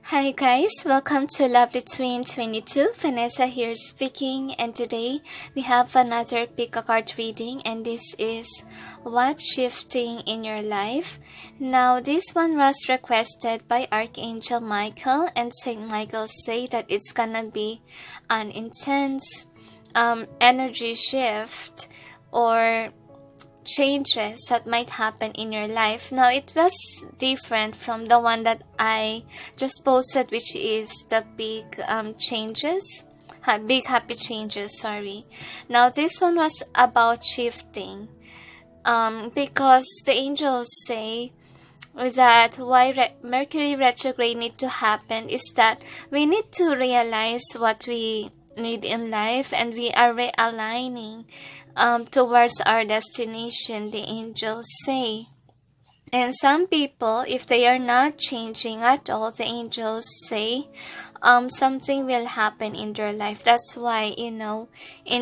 Hi guys, welcome to Lovely Twin 22. Vanessa here speaking, and today we have another pick a card reading, and this is What's Shifting in Your Life. Now this one was requested by Archangel Michael, and Saint Michael say that it's gonna be an intense energy shift or changes that might happen in your life. Now it was different from the one that I just posted, which is the big big happy changes. Sorry. Now this one was about shifting, because the angels say that why Mercury retrograde need to happen is that we need to realize what we need in life, and we are realigning towards our destination, the angels say. And some people, if they are not changing at all, the angels say something will happen in their life. That's why, in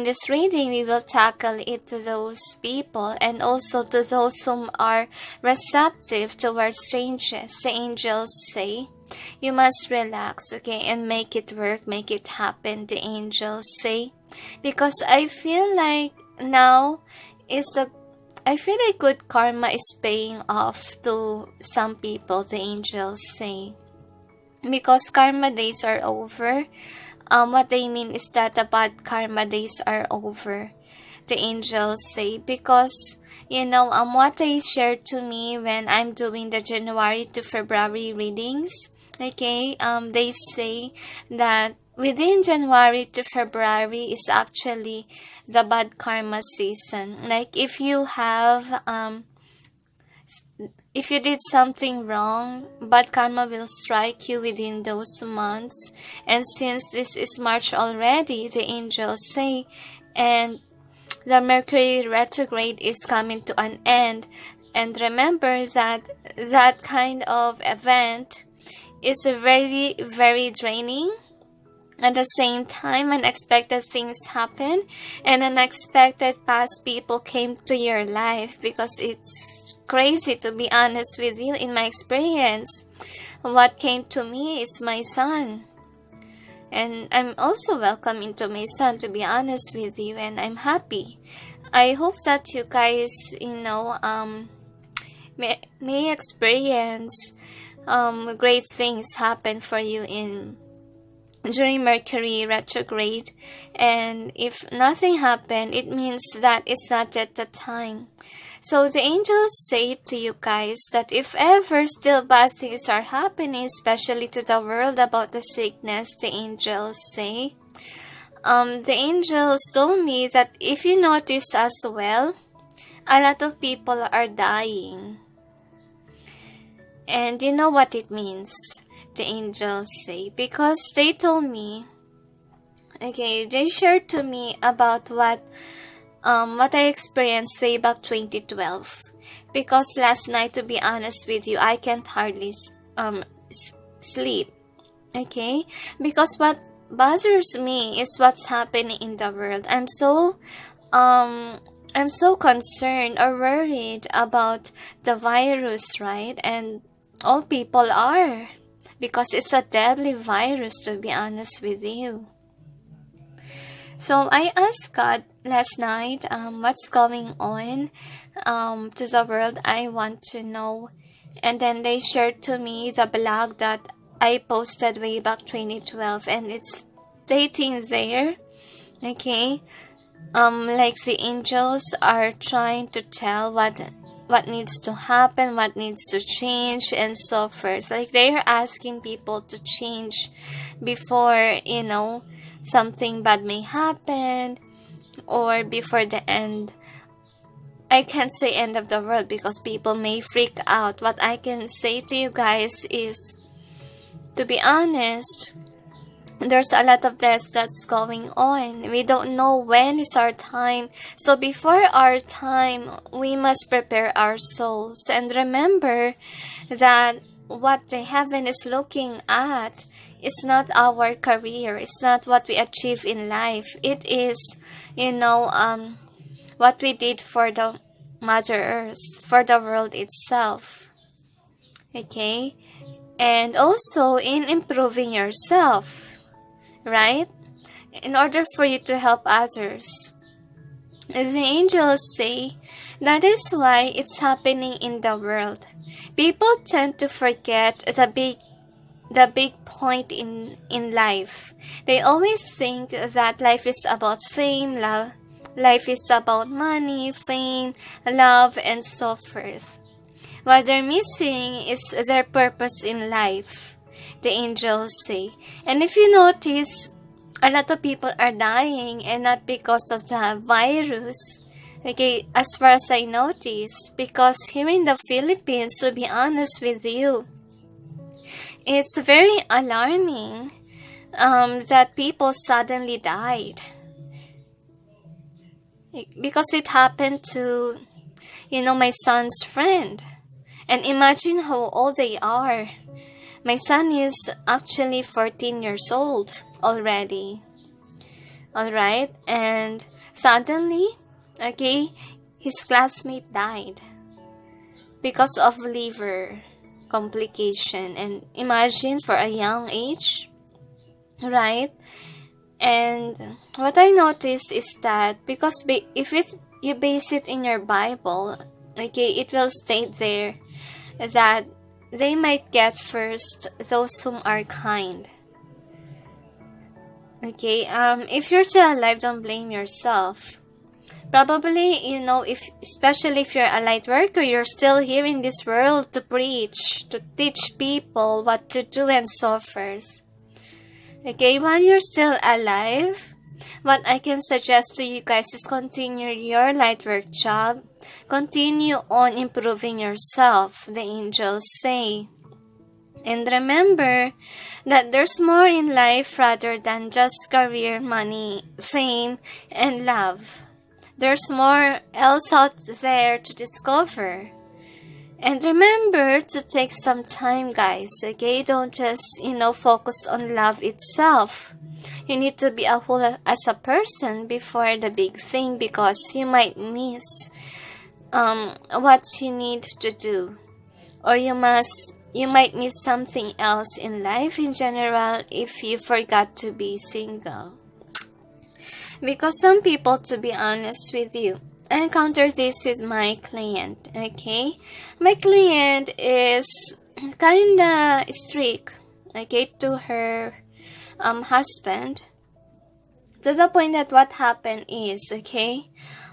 this reading we will tackle it to those people and also to those whom are receptive towards changes. The angels say you must relax, okay, and make it work, make it happen, the angels say. Because I feel like now I feel like good karma is paying off to some people, the angels say. Because karma days are over. What they mean is that the bad karma days are over, the angels say. Because, what they shared to me when I'm doing the January to February readings, okay, they say that within January to February is actually the bad karma season. Like if you did something wrong, bad karma will strike you within those months. And since this is March already, the angels say, and the Mercury retrograde is coming to an end. And remember that that kind of event is very, very draining. At the same time, unexpected things happen, and unexpected past people came to your life, because it's crazy, to be honest with you. In my experience, what came to me is my son, and I'm also welcoming to my son, to be honest with you, and I'm happy. I hope that you guys, may experience great things happen for you during Mercury retrograde. And if nothing happened, it means that it's not yet the time. So the angels say to you guys that if ever still bad things are happening, especially to the world about the sickness, the angels say, the angels told me that if you notice as well, a lot of people are dying. And you know what it means, the angels say, because they told me, okay, they shared to me about what I experienced way back 2012. Because last night, to be honest with you, I can't hardly sleep, okay, because what bothers me is what's happening in the world. I'm so concerned or worried about the virus, right? And all people are, because it's a deadly virus, to be honest with you. So I asked God last night, what's going on to the world. I want to know. And then they shared to me the blog that I posted way back 2012, and it's stating there, okay, like the angels are trying to tell what needs to happen, what needs to change, and so forth. Like they are asking people to change before, something bad may happen, or before the end. I can't say end of the world because people may freak out. What I can say to you guys is, to be honest, there's a lot of deaths that's going on. We don't know when is our time. So before our time, we must prepare our souls. And remember that what the heaven is looking at is not our career. It's not what we achieve in life. It is, what we did for the Mother Earth, for the world itself. Okay? and also in improving yourself, right? In order for you to help others. As the angels say, that is why it's happening in the world. People tend to forget the big point in life. They always think that life is about fame, love. Life is about money, fame, love, and so forth. What they're missing is their purpose in life, the angels say. And if you notice, a lot of people are dying, and not because of the virus. Okay, as far as I notice, because here in the Philippines, to be honest with you, it's very alarming that people suddenly died. Because it happened to, my son's friend. And imagine how old they are. My son is actually 14 years old already. Alright? And suddenly, okay, his classmate died because of liver complication. And imagine for a young age, right? And what I noticed is that because if you base it in your Bible, okay, it will state there that they might get first those whom are kind. Okay, if you're still alive, don't blame yourself. Probably, especially if you're a light worker, you're still here in this world to preach, to teach people what to do and so forth. Okay, while you're still alive, what I can suggest to you guys is continue your light work job. Continue on improving yourself, the angels say. And remember that there's more in life rather than just career, money, fame, and love. There's more else out there to discover. And remember to take some time, guys, okay? Don't just, focus on love itself. You need to be a whole as a person before the big thing, because you might miss what you need to do. Or you might miss something else in life in general if you forgot to be single. Because some people, to be honest with you, I encountered this with my client, okay? My client is kinda strict, okay, to her husband. To the point that what happened is, okay,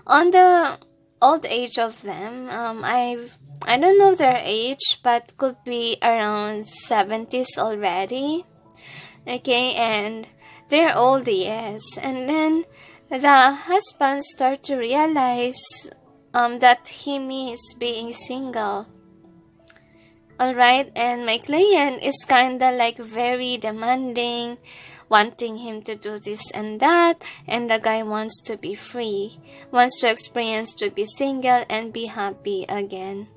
on the old age of them, I don't know their age, but could be around 70s already, okay, and they're old, yes. And then the husband start to realize that he missed being single. Alright, and my client is kinda like very demanding, wanting him to do this and that, and the guy wants to be free, wants to experience to be single and be happy again.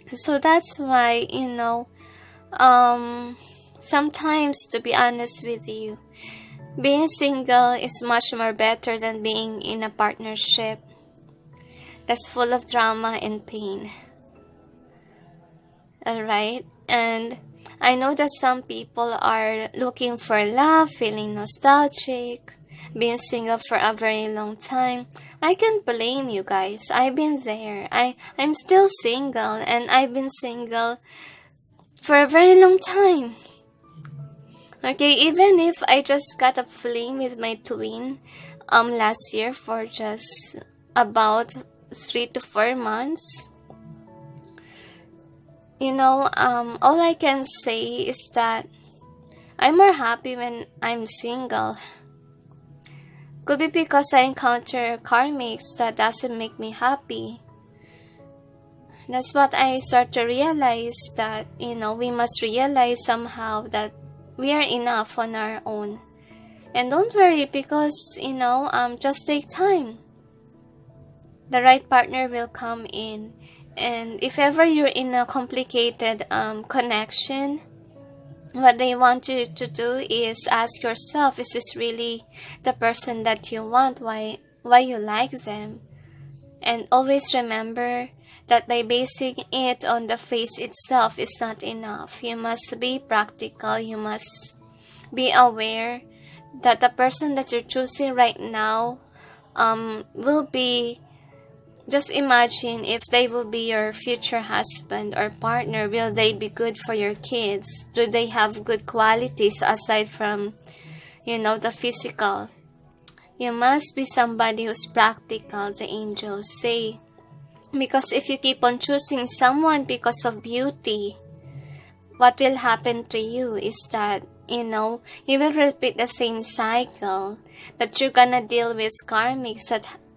So that's why, sometimes, to be honest with you, being single is much more better than being in a partnership that's full of drama and pain. Alright? And I know that some people are looking for love, feeling nostalgic, being single for a very long time. I can't blame you guys. I've been there. I'm still single, and I've been single for a very long time. Okay, even if I just got a fling with my twin last year for just about 3 to 4 months. All I can say is that I'm more happy when I'm single. Could be because I encounter karmics that doesn't make me happy. That's what I start to realize, that, we must realize somehow that we are enough on our own. And don't worry, because, just take time. The right partner will come in. And if ever you're in a complicated connection, what they want you to do is ask yourself, is this really the person that you want? Why you like them? And always remember that by basing it on the face itself is not enough. You must be practical. You must be aware that the person that you're choosing right now will be, just imagine if they will be your future husband or partner. Will they be good for your kids? Do they have good qualities aside from, the physical? You must be somebody who's practical, the angels say. Because if you keep on choosing someone because of beauty, what will happen to you is that, you will repeat the same cycle, that you're gonna deal with karmics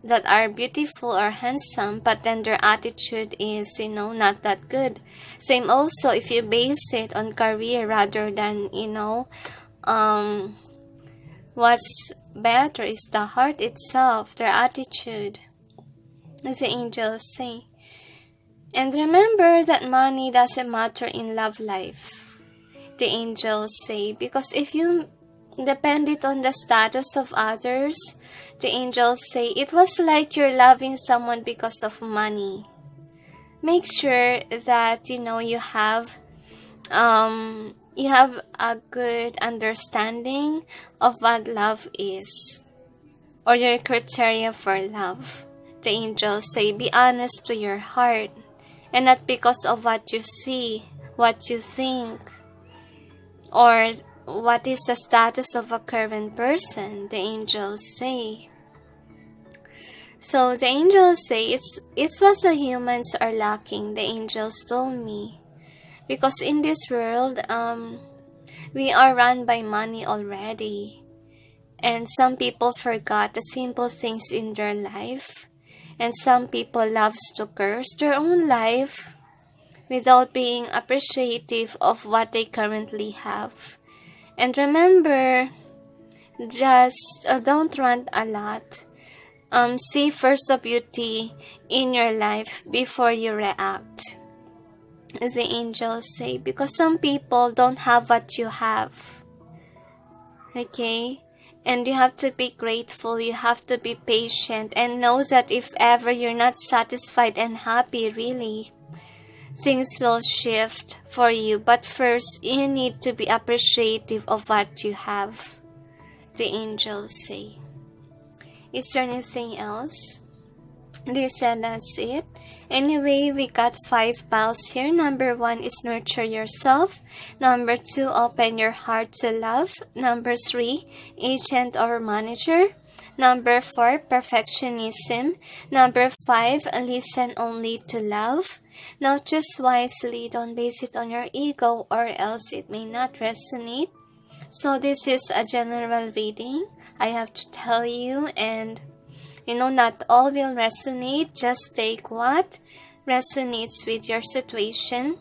that are beautiful or handsome, but then their attitude is, not that good. Same also if you base it on career rather than, what's better is the heart itself, their attitude, as the angels say. And remember that money doesn't matter in love life, the angels say, because if you depend it on the status of others, the angels say, it was like you're loving someone because of money. Make sure that you have a good understanding of what love is, or your criteria for love. The angels say, be honest to your heart, and not because of what you see, what you think, or what is the status of a current person, the angels say. So the angels say it's what the humans are lacking, the angels told me. Because in this world, we are run by money already. And some people forgot the simple things in their life. And some people loves to curse their own life without being appreciative of what they currently have. And remember, just don't rant a lot. See first the beauty in your life before you react, as the angels say, because some people don't have what you have. Okay? And you have to be grateful, you have to be patient, and know that if ever you're not satisfied and happy, really, things will shift for you. But first, you need to be appreciative of what you have, the angels say. Is there anything else? They said that's it. Anyway, we got 5 piles here. Number 1 is nurture yourself. Number 2, open your heart to love. Number 3, agent or manager. Number 4, perfectionism. Number 5, listen only to love. Now choose wisely. Don't base it on your ego, or else it may not resonate. So this is a general reading, I have to tell you, and not all will resonate. Just take what resonates with your situation.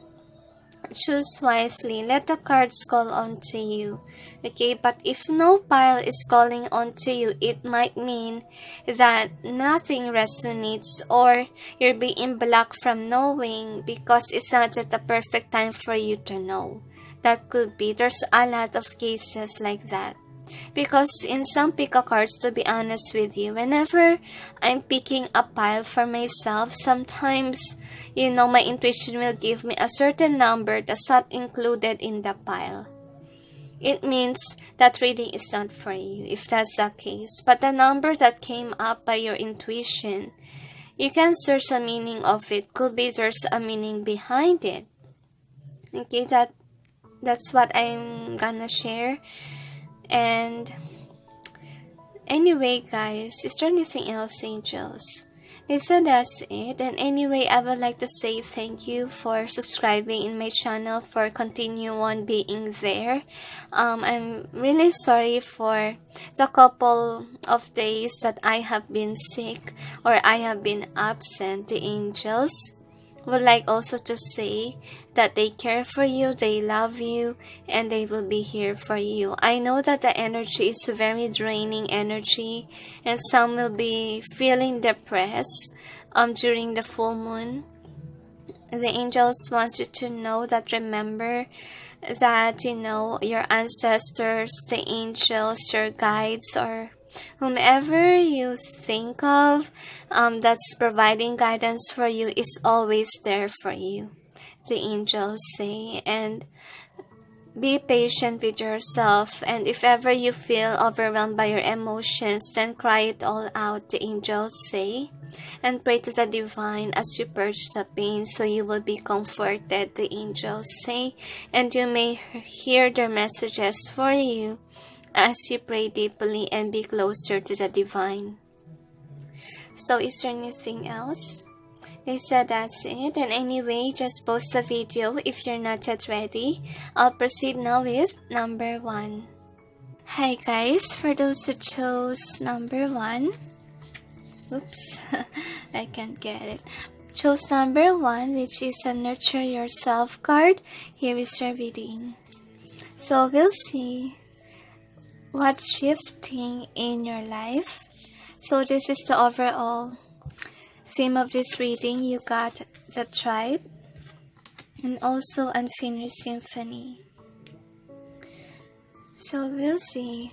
Choose wisely. Let the cards call on to you. Okay, but if no pile is calling on to you, it might mean that nothing resonates, or you're being blocked from knowing because it's not just the perfect time for you to know. That could be. There's a lot of cases like that. Because in some pick-a cards, to be honest with you, whenever I'm picking a pile for myself, sometimes, my intuition will give me a certain number that's not included in the pile. It means that reading is not for you, if that's the case. But the number that came up by your intuition, you can search the meaning of it. Could be there's a meaning behind it. Okay, that's what I'm gonna share. And anyway, guys, is there anything else, angels? They said that's it. And anyway, I would like to say thank you for subscribing in my channel, for continue on being there. I'm really sorry for the couple of days that I have been sick or I have been absent. The angels would like also to say that they care for you, they love you, and they will be here for you. I know that the energy is very draining energy, and some will be feeling depressed during the full moon. The angels want you to know that, remember that your ancestors, the angels, your guides, or Whomever you think of that's providing guidance for you is always there for you, the angels say. And be patient with yourself, and if ever you feel overwhelmed by your emotions, then cry it all out, the angels say, and pray to the divine as you purge the pain so you will be comforted, the angels say, and you may hear their messages for you as you pray deeply and be closer to the divine. So is there anything else? They said that's it. And anyway, just post a video if you're not yet ready. I'll proceed now with number 1. Hi guys, for those who chose number 1. Oops, I can't get it. Chose number 1, which is a Nurture Yourself card. Here is your reading. So we'll see what's shifting in your life. So this is the overall theme of this reading. You got the tribe and also Unfinished Symphony. So we'll see.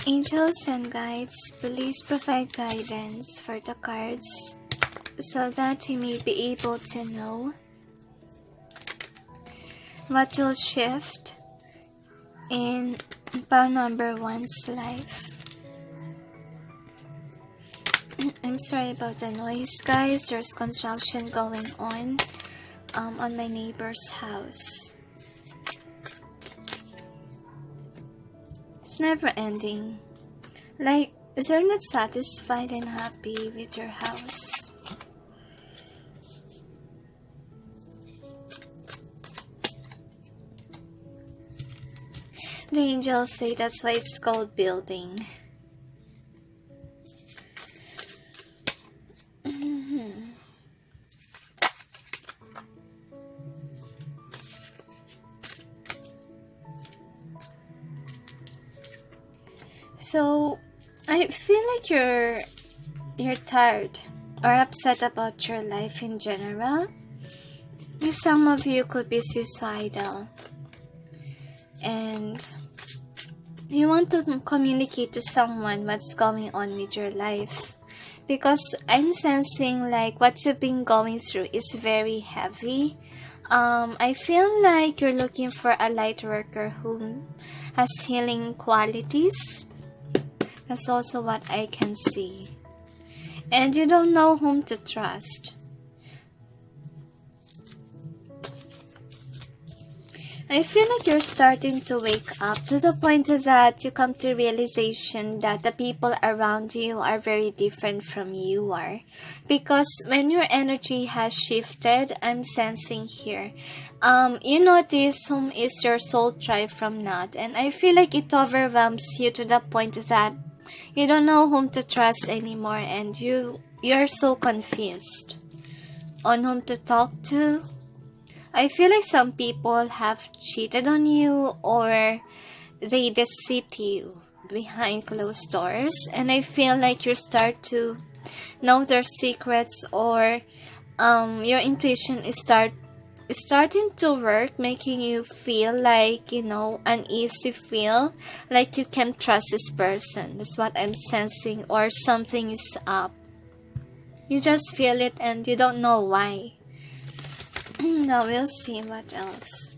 Angels and guides, please provide guidance for the cards so that we may be able to know what will shift in pile number 1's life. I'm sorry about the noise, guys. There's construction going on my neighbor's house. It's never ending. Like, they're not satisfied and happy with your house. The angels say that's why it's called building. So, I feel like you're tired or upset about your life in general. Some of you could be suicidal, and you want to communicate to someone what's going on with your life, because I'm sensing like what you've been going through is very heavy. I feel like you're looking for a light worker who has healing qualities. That's also what I can see. And you don't know whom to trust. I feel like you're starting to wake up to the point that you come to realization that the people around you are very different from you are. Because when your energy has shifted, I'm sensing here, you notice whom is your soul tribe from not. And I feel like it overwhelms you to the point that you don't know whom to trust anymore, and you're so confused on whom to talk to. I feel like some people have cheated on you or they deceive you behind closed doors, and I feel like you start to know their secrets, or your intuition is starting to work, making you feel like, uneasy, feel like you can't trust this person. That's what I'm sensing, or something is up. You just feel it and you don't know why. Now we'll see what else.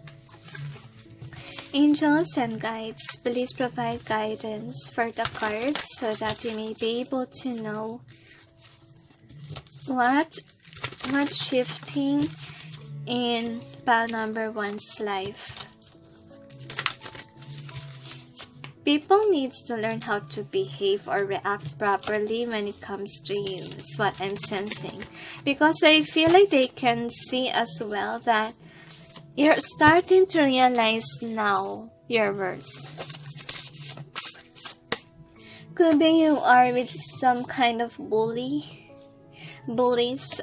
Angels and guides, please provide guidance for the cards so that we may be able to know what's shifting in pile number 1's life. People needs to learn how to behave or react properly when it comes to you, is what I'm sensing. Because I feel like they can see as well that you're starting to realize now your worth. Could be you are with some kind of bullies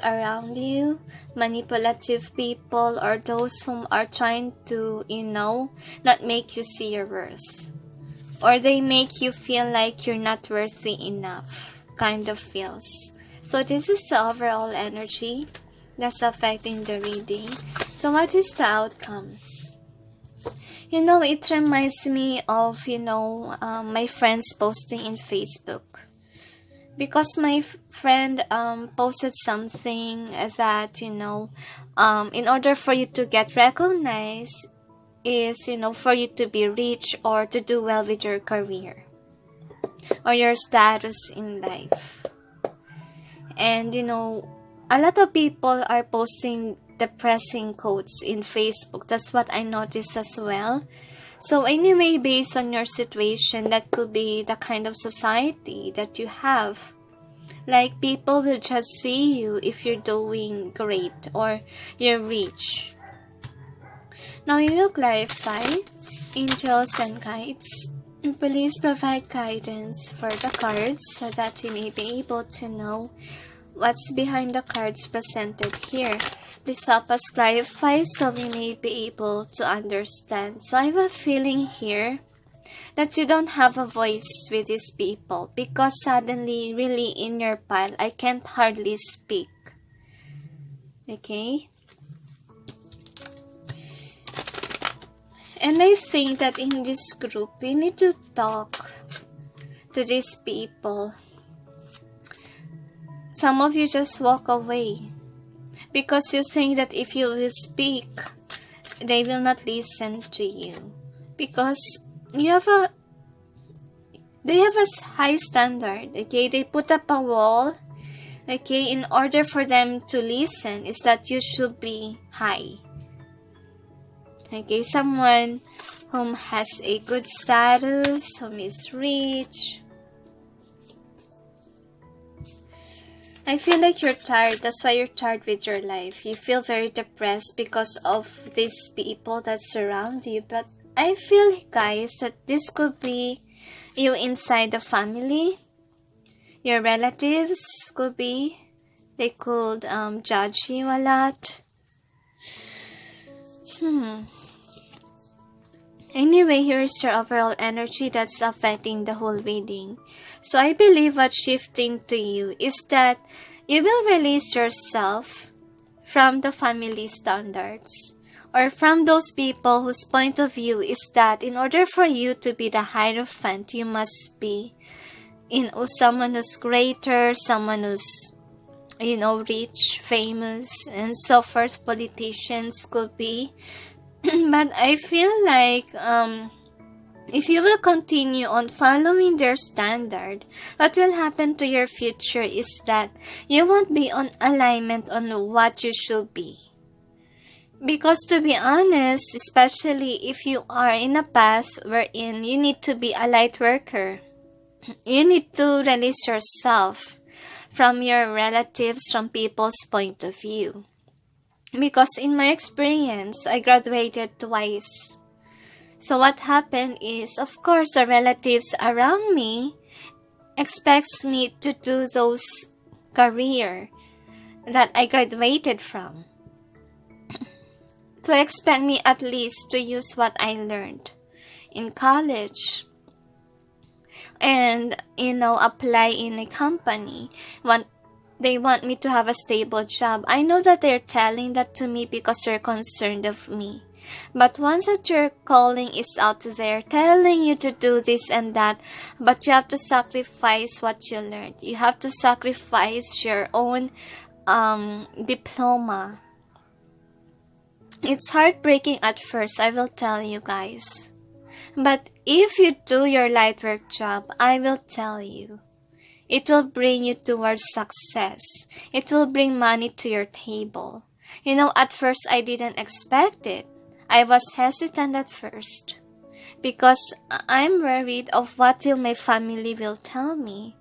around you, manipulative people, or those whom are trying to, not make you see your worth. Or they make you feel like you're not worthy enough, kind of feels. So this is the overall energy that's affecting the reading. So what is the outcome? You know, it reminds me of, my friends posting in Facebook. Because my friend posted something that, in order for you to get recognized is, for you to be rich or to do well with your career or your status in life. And, a lot of people are posting depressing quotes in Facebook. That's what I noticed as well. So anyway, based on your situation, that could be the kind of society that you have. Like, people will just see you if you're doing great or you're rich. Now, you will clarify. Angels and guides, please provide guidance for the cards so that you may be able to know what's behind the cards presented here. Please help us clarify so we may be able to understand. So I have a feeling here that you don't have a voice with these people because suddenly, really in your pile, I can't hardly speak. Okay? And I think that in this group, we need to talk to these people. Some of you just walk away because you think that if you will speak, they will not listen to you. Because they have a high standard, okay? They put up a wall, okay? In order for them to listen, is that you should be high. Okay, someone whom has a good status, whom is rich. I feel like you're tired. That's why you're tired with your life. You feel very depressed because of these people that surround you. But I feel, guys, that this could be you inside the family. Your relatives could be. They could judge you a lot. Anyway, here's your overall energy that's affecting the whole reading. So I believe what's shifting to you is that you will release yourself from the family standards or from those people whose point of view is that in order for you to be the Hierophant, you must be someone who's greater, someone who's rich, famous, and so forth. Politicians could be. But I feel like if you will continue on following their standard, what will happen to your future is that you won't be on alignment on what you should be. Because to be honest, especially if you are in a path wherein you need to be a light worker, you need to release yourself from your relatives, from people's point of view. Because in my experience, I graduated twice. So what happened is, of course, the relatives around me expects me to do those career that I graduated from. To expect me at least to use what I learned in college and, apply in a company. They want me to have a stable job. I know that they're telling that to me because they're concerned of me. But once that your calling is out there, telling you to do this and that, but you have to sacrifice what you learned. You have to sacrifice your own diploma. It's heartbreaking at first, I will tell you guys. But if you do your light work job, I will tell you, it will bring you towards success. It will bring money to your table. At first I didn't expect it. I was hesitant at first because I'm worried of what will my family will tell me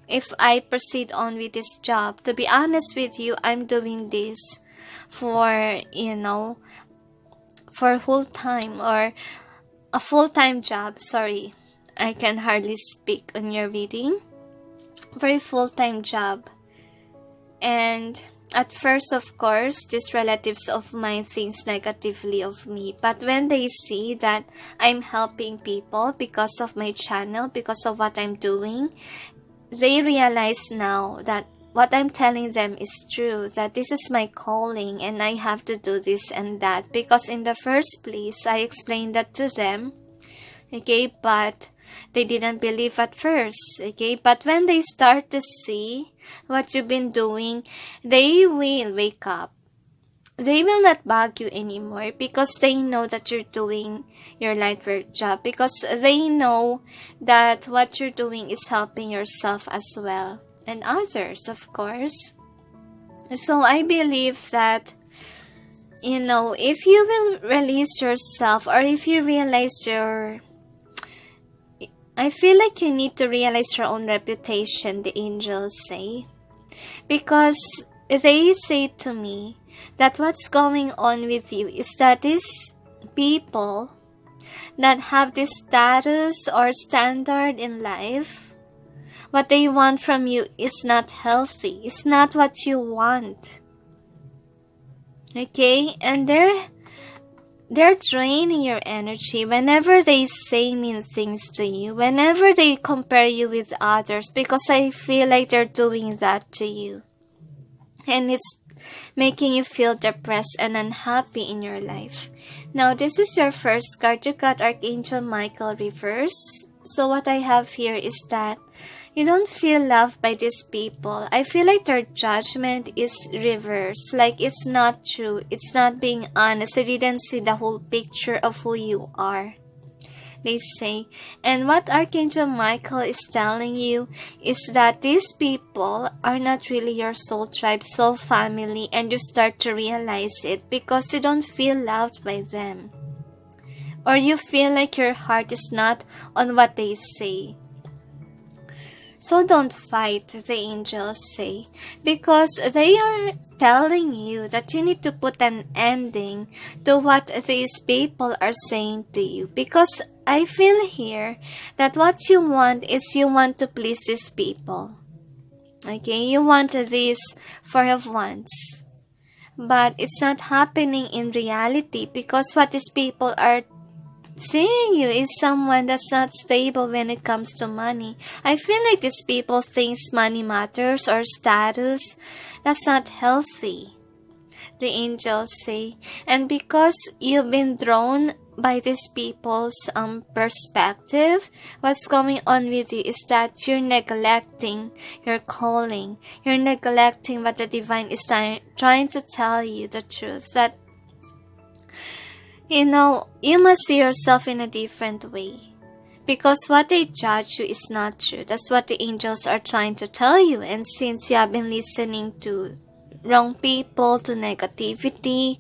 if I proceed on with this job. To be honest with you, I'm doing this for, for full time or a full-time job. Sorry, I can hardly speak on your reading. For a full-time job. And at first, of course, these relatives of mine think negatively of me. But when they see that I'm helping people because of my channel, because of what I'm doing, they realize now that what I'm telling them is true, that this is my calling and I have to do this and that. Because in the first place, I explained that to them, okay, but they didn't believe at first, okay? But when they start to see what you've been doing, they will wake up. They will not bug you anymore because they know that you're doing your light work job, because they know that what you're doing is helping yourself as well and others, of course. So I believe that, if you will release yourself, or if you realize I feel like you need to realize your own reputation, the angels say. Because they say to me that what's going on with you is that these people that have this status or standard in life, what they want from you is not healthy. It's not what you want. Okay? And they're draining your energy whenever they say mean things to you, whenever they compare you with others, because I feel like they're doing that to you. And it's making you feel depressed and unhappy in your life. Now, this is your first card. You got Archangel Michael reverse. So what I have here is that you don't feel loved by these people. I feel like their judgment is reversed. Like it's not true. It's not being honest. They didn't see the whole picture of who you are, they say. And what Archangel Michael is telling you is that these people are not really your soul tribe, soul family, and you start to realize it because you don't feel loved by them. Or you feel like your heart is not on what they say. So don't fight, the angels say, because they are telling you that you need to put an ending to what these people are saying to you. Because I feel here that what you want is you want to please these people. Okay, you want this 4 of Wands. But it's not happening in reality because what these people are seeing you is someone that's not stable when it comes to money. I feel like these people think money matters or status. That's not healthy, the angels say. And because you've been drawn by these people's perspective, what's going on with you is that you're neglecting your calling. You're neglecting what the divine is trying to tell you, the truth, that you must see yourself in a different way. Because what they judge you is not true. That's what the angels are trying to tell you. And since you have been listening to wrong people, to negativity,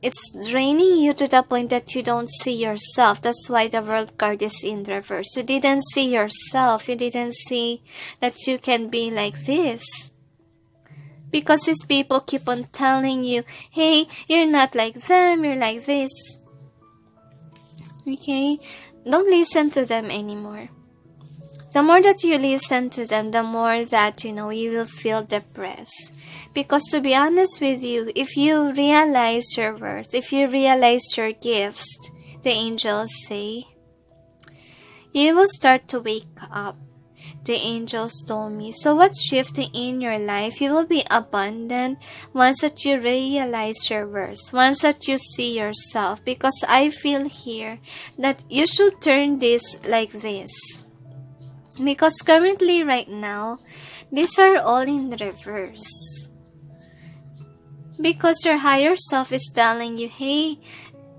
it's draining you to the point that you don't see yourself. That's why the World card is in reverse. You didn't see yourself. You didn't see that you can be like this. Because these people keep on telling you, hey, you're not like them, you're like this. Okay? Don't listen to them anymore. The more that you listen to them, the more that, you will feel depressed. Because to be honest with you, if you realize your worth, if you realize your gifts, the angels say, you will start to wake up. The angels told me. So what's shifting in your life? You will be abundant once that you realize your worth, once that you see yourself. Because I feel here that you should turn this like this. Because currently right now, these are all in reverse. Because your higher self is telling you, hey,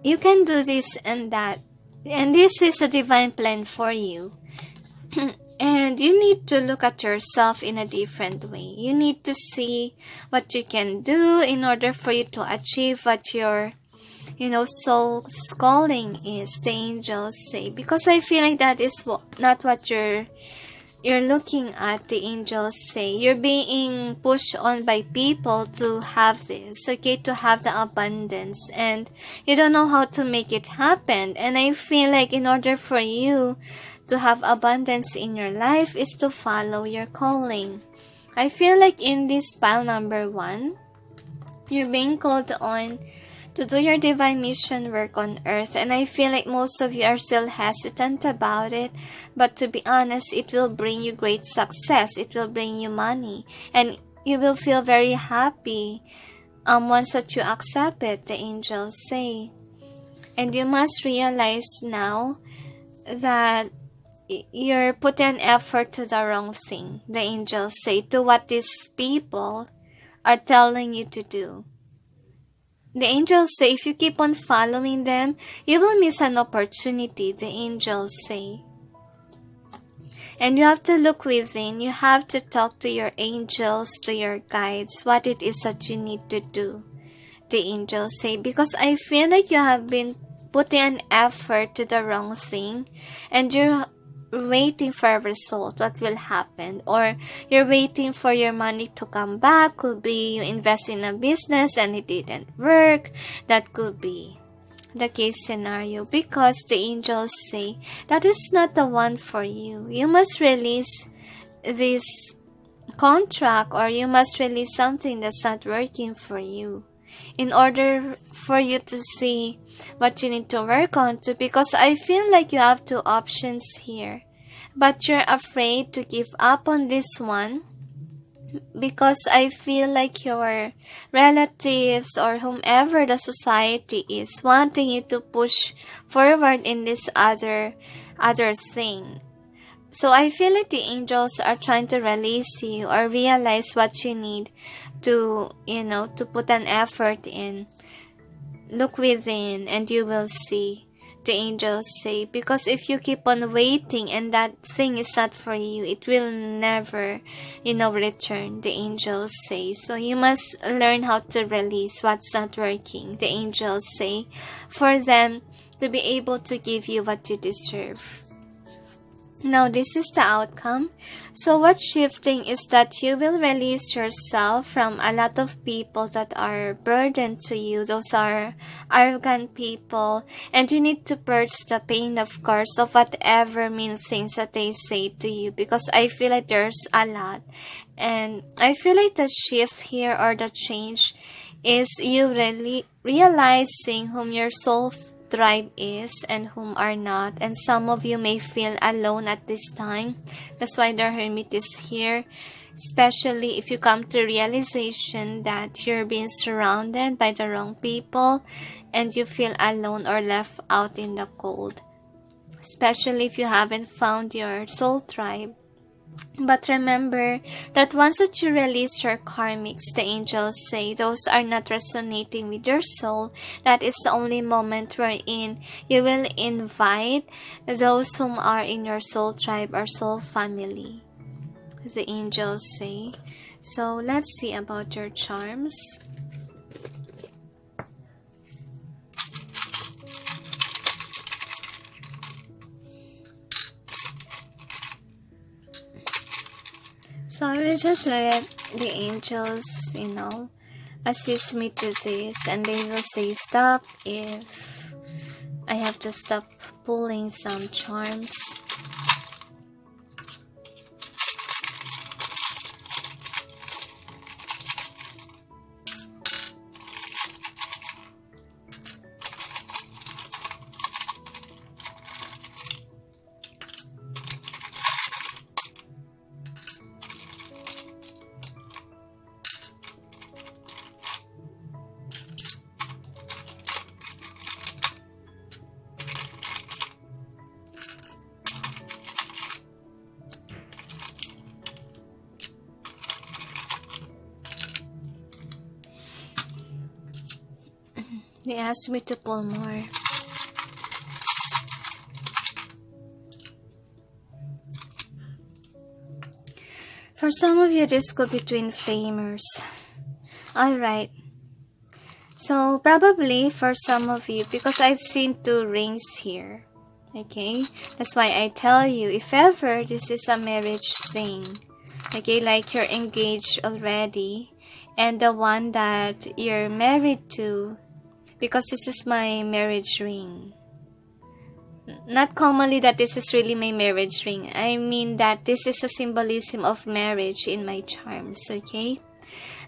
you can do this and that. And this is a divine plan for you. And you need to look at yourself in a different way. You need to see what you can do in order for you to achieve what your, soul's calling is, the angels say. Because I feel like that is not what you're looking at, the angels say. You're being pushed on by people to have this, okay, to have the abundance. And you don't know how to make it happen. And I feel like in order for you to have abundance in your life is to follow your calling. I feel like in this pile number 1, you're being called on to do your divine mission work on earth. And I feel like most of you are still hesitant about it. But to be honest, it will bring you great success. It will bring you money. And you will feel very happy once that you accept it, the angels say. And you must realize now that you're putting effort to the wrong thing, the angels say, to what these people are telling you to do. The angels say if you keep on following them, you will miss an opportunity, the angels say. And you have to look within. You have to talk to your angels, to your guides, what it is that you need to do, the angels say. Because I feel like you have been putting an effort to the wrong thing, and you're waiting for a result, what will happen. Or you're waiting for your money to come back. Could be you invest in a business and it didn't work. That could be the case scenario, because the angels say that is not the one for you. You must release this contract, or you must release something that's not working for you, in order for you to see what you need to work on to. Because I feel like you have two options here, but you're afraid to give up on this one, because I feel like your relatives or whomever the society is wanting you to push forward in this other thing. So I feel like the angels are trying to release you, or realize what you need to, to put an effort in. Look within and you will see, the angels say. Because if you keep on waiting and that thing is not for you, it will never, return, the angels say. So you must learn how to release what's not working, the angels say, for them to be able to give you what you deserve. Now, this is the outcome. So what's shifting is that you will release yourself from a lot of people that are burden to you. Those are arrogant people. And you need to purge the pain, of course, of whatever mean things that they say to you. Because I feel like there's a lot. And I feel like the shift here, or the change, is you really realizing whom your soul tribe is and whom are not. And some of you may feel alone at this time. That's why the hermit is here, especially if you come to realization that you're being surrounded by the wrong people and you feel alone or left out in the cold, especially if you haven't found your soul tribe. But remember that once that you release your karmics, the angels say, those are not resonating with your soul, that is the only moment wherein you will invite those whom are in your soul tribe or soul family, the angels say. So let's see about your charms. So I will just let the angels, assist me to this, and they will say stop if I have to stop pulling some charms. They asked me to pull more. For some of you, this could be twin flamers. Alright. So, probably for some of you, because I've seen 2 rings here. Okay? That's why I tell you, if ever this is a marriage thing, okay, like you're engaged already, and the one that you're married to, because this is my marriage ring. Not commonly that this is really my marriage ring. I mean that this is a symbolism of marriage in my charms, okay?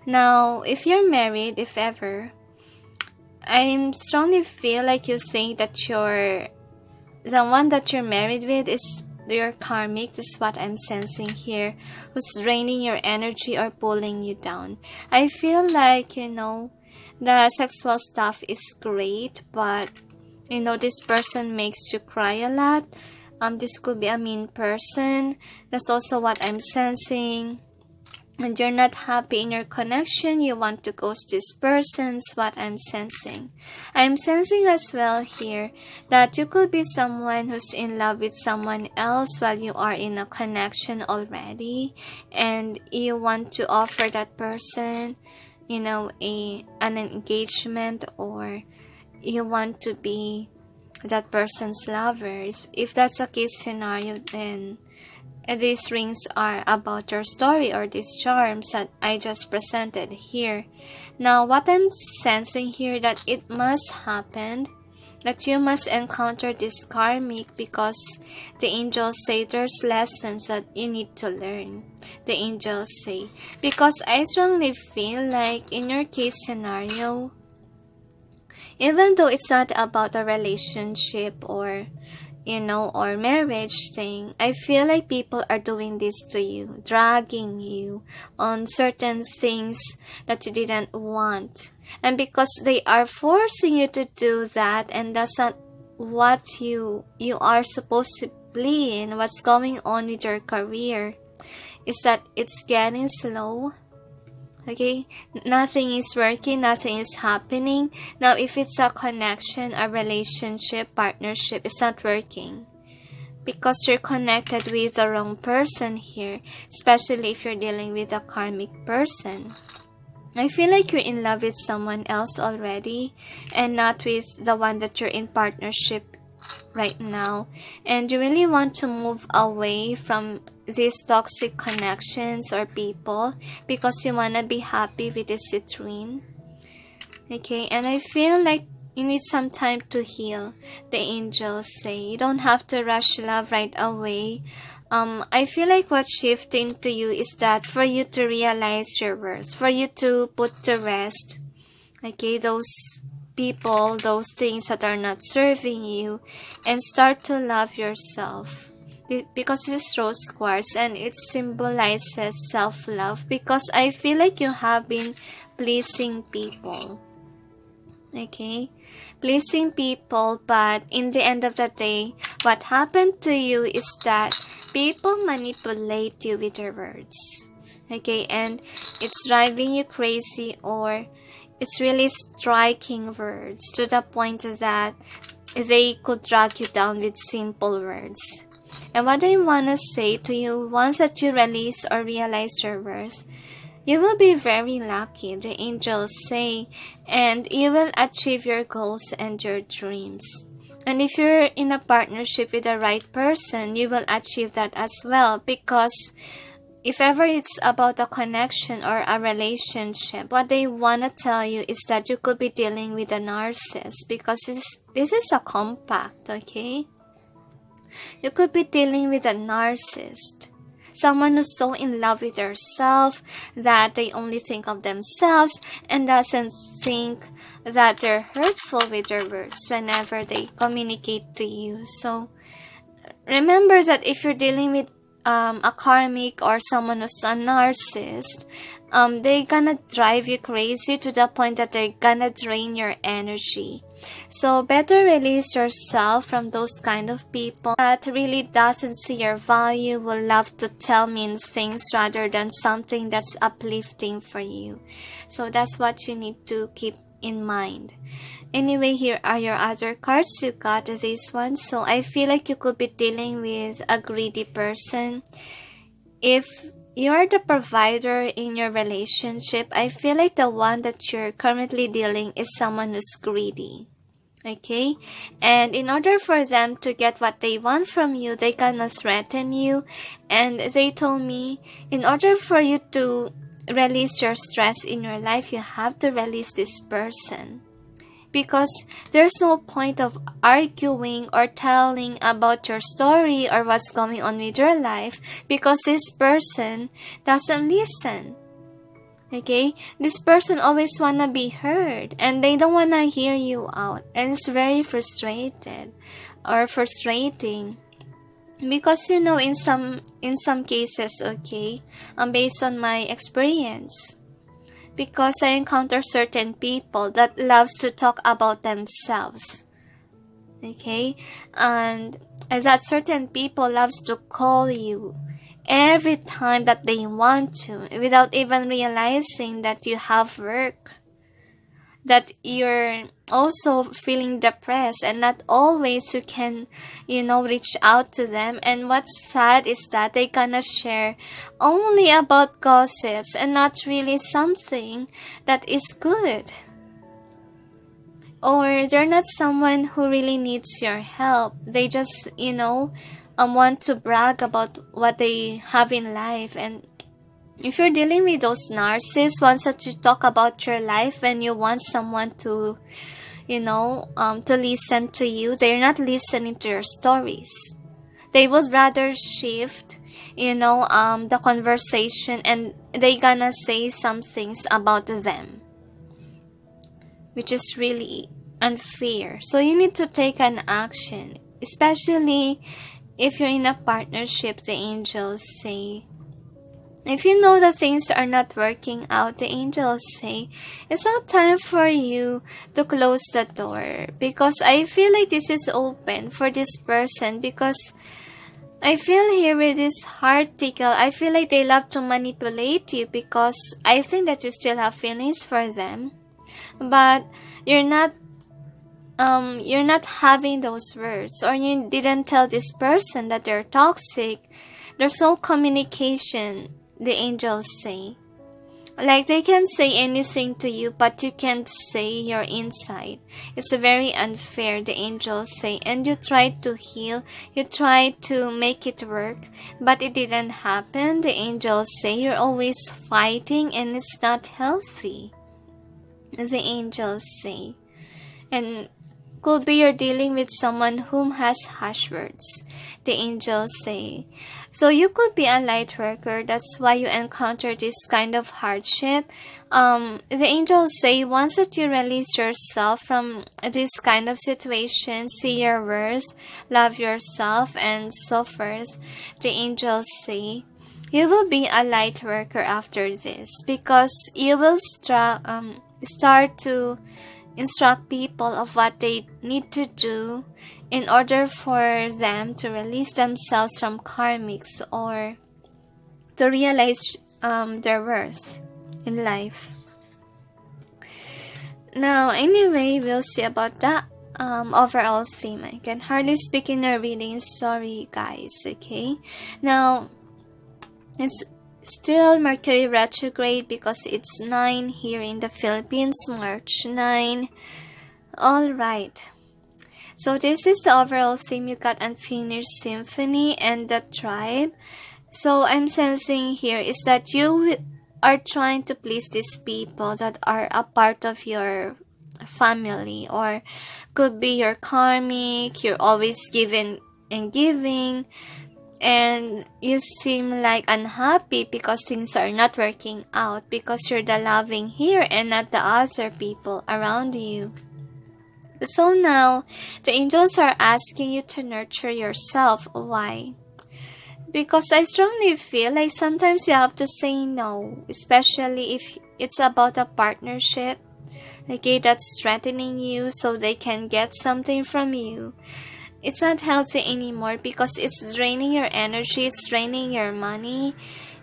Now, if you're married, if ever, I strongly feel like you think that the one that you're married with is your karmic. This is what I'm sensing here, who's draining your energy or pulling you down. I feel like, the sexual stuff is great, but this person makes you cry a lot. This could be a mean person. That's also what I'm sensing. And you're not happy in your connection, you want to ghost this person, is what I'm sensing. I'm sensing as well here that you could be someone who's in love with someone else while you are in a connection already, and you want to offer that person, an engagement, or you want to be that person's lover. If that's a case scenario, then these rings are about your story or these charms that I just presented here. Now, what I'm sensing here, that it must happen, that you must encounter this karmic, because the angels say there's lessons that you need to learn. The angels say, because I strongly feel like in your case scenario, even though it's not about a relationship or or marriage thing, I feel like people are doing this to you, dragging you on certain things that you didn't want. And because they are forcing you to do that, and that's not what you are supposed to be in, what's going on with your career, is that it's getting slow. Okay, nothing is working, nothing is happening. Now, if it's a connection, a relationship, partnership, it's not working, because you're connected with the wrong person here, especially if you're dealing with a karmic person. I feel like you're in love with someone else already, and not with the one that you're in partnership right now, and you really want to move away from these toxic connections or people, because you want to be happy with this citrine. Okay, and I feel like you need some time to heal. The angels say you don't have to rush love right away. I feel like what's shifting to you is that for you to realize your worth, for you to put to rest, okay, those people, those things that are not serving you, and start to love yourself. Because it's rose quartz and it symbolizes self-love, because I feel like you have been pleasing people. Okay, pleasing people, but in the end of the day, what happened to you is that people manipulate you with their words. Okay, and it's driving you crazy, or it's really striking words to the point that they could drag you down with simple words. And what I want to say to you, once that you release or realize your worth, you will be very lucky, the angels say, and you will achieve your goals and your dreams. And if you're in a partnership with the right person, you will achieve that as well, because if ever it's about a connection or a relationship, what they want to tell you is that you could be dealing with a narcissist, because this is a compact, okay? You could be dealing with a narcissist, someone who's so in love with herself that they only think of themselves and doesn't think that they're hurtful with their words whenever they communicate to you. So remember that if you're dealing with a karmic or someone who's a narcissist, they're gonna drive you crazy to the point that they're gonna drain your energy. So better release yourself from those kind of people that really doesn't see your value, will love to tell mean things rather than something that's uplifting for you. So that's what you need to keep in mind. Anyway, here are your other cards. You got this one. So I feel like you could be dealing with a greedy person. If you're the provider in your relationship, I feel like the one that you're currently dealing is someone who's greedy. Okay? And in order for them to get what they want from you, they gonna threaten you. And they told me, in order for you to release your stress in your life, you have to release this person. Because there's no point of arguing or telling about your story or what's going on with your life, because this person doesn't listen. Okay? This person always wanna be heard and they don't wanna hear you out. And it's very frustrating. Because in some cases, okay, based on my experience, because I encounter certain people that loves to talk about themselves, okay, and that certain people loves to call you every time that they want to, without even realizing that you have work, that you're also feeling depressed, and not always you can reach out to them. And what's sad is that they gonna share only about gossips and not really something that is good, or they're not someone who really needs your help. They just want to brag about what they have in life. And if you're dealing with those narcissists, ones that you talk about your life when you want someone to, to listen to you, they're not listening to your stories. They would rather shift, the conversation, and they gonna say some things about them, which is really unfair. So you need to take an action, especially if you're in a partnership. The angels say, if you know that things are not working out, the angels say, it's not time for you to close the door, because I feel like this is open for this person, because I feel here with this heart tickle, I feel like they love to manipulate you, because I think that you still have feelings for them, but you're not having those words, or you didn't tell this person that they're toxic. There's no communication, the angels say. Like, they can say anything to you, but you can't say your inside. It's very unfair, the angels say. And you tried to heal, you tried to make it work, but it didn't happen. The angels say you're always fighting, and it's not healthy, the angels say. And could be you're dealing with someone whom has harsh words, the angels say. So you could be a light worker, that's why you encounter this kind of hardship. The angels say, once that you release yourself from this kind of situation, see your worth, love yourself, and so forth, the angels say, you will be a light worker after this, because you will start to instruct people of what they need to do in order for them to release themselves from karmics, or to realize their worth in life. Now, anyway, we'll see about that overall theme. I can hardly speak in our reading, sorry guys, okay? Now, it's still Mercury retrograde, because it's 9 here in the Philippines, March 9. Alright. So this is the overall theme. You got Unfinished Symphony and the Tribe. So I'm sensing here is that you are trying to please these people that are a part of your family, or could be your karmic. You're always giving and giving, and you seem like unhappy because things are not working out, because you're the loving here and not the other people around you. So now, the angels are asking you to nurture yourself. Why? Because I strongly feel like sometimes you have to say no, especially if it's about a partnership, okay, that's threatening you so they can get something from you. It's not healthy anymore, because it's draining your energy, it's draining your money.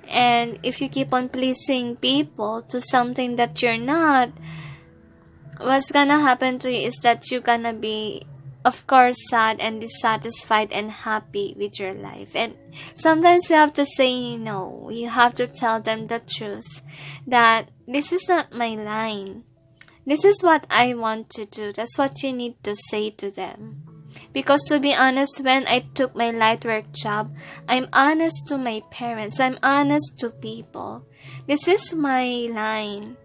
And if you keep on pleasing people to something that you're not, what's gonna happen to you is that you're gonna be, of course, sad and dissatisfied and happy with your life. And sometimes you have to say no. You have to tell them the truth, that this is not my line. This is what I want to do. That's what you need to say to them. Because to be honest, when I took my light work job, I'm honest to my parents. I'm honest to people. This is my line.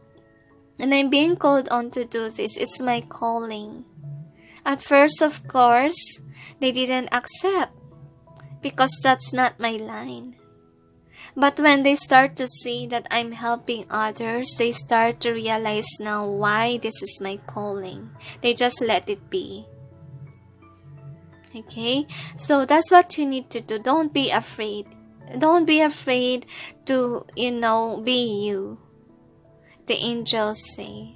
And I'm being called on to do this. It's my calling. At first, of course, they didn't accept, because that's not my line. But when they start to see that I'm helping others, they start to realize now why this is my calling. They just let it be. Okay, so that's what you need to do. Don't be afraid. Don't be afraid to, be you. The angels say.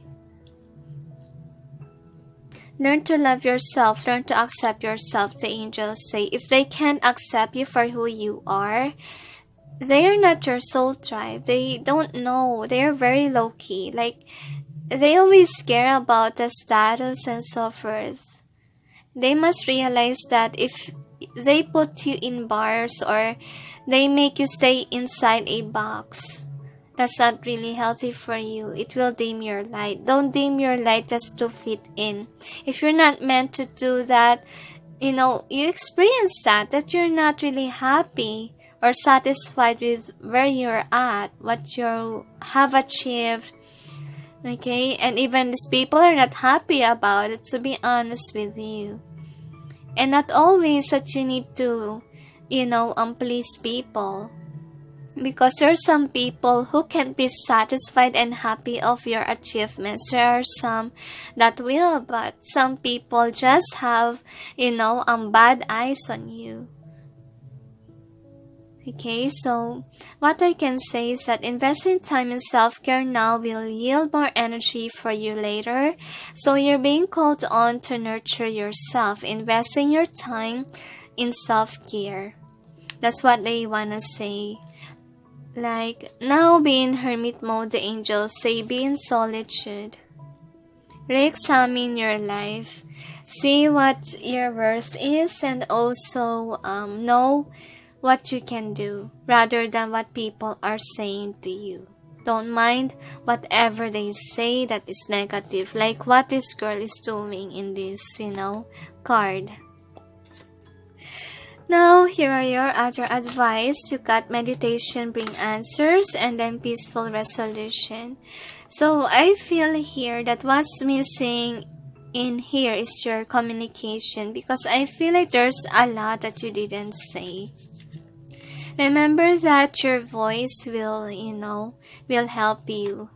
Learn to love yourself. Learn to accept yourself, the angels say. If they can't accept you for who you are, they are not your soul tribe. They don't know. They are very low-key. Like, they always care about the status and so forth. They must realize that if they put you in bars or they make you stay inside a box, that's not really healthy for you. It will dim your light. Don't dim your light just to fit in. If you're not meant to do that, you experience that you're not really happy or satisfied with where you're at, what you have achieved. Okay, and even these people are not happy about it, to be honest with you. And not always that you need to, please people. Because there are some people who can be satisfied and happy of your achievements. There are some that will, but some people just have, bad eyes on you. Okay, so what I can say is that investing time in self-care now will yield more energy for you later. So you're being called on to nurture yourself, investing your time in self-care. That's what they want to say. Like, now be in hermit mode, the angels say, be in solitude. Re-examine your life. See what your worth is and also know what you can do rather than what people are saying to you. Don't mind whatever they say that is negative, like what this girl is doing in this, card. Now, here are your other advice. You got meditation, bring answers, and then peaceful resolution. So, I feel here that what's missing in here is your communication, because I feel like there's a lot that you didn't say. Remember that your voice will help you.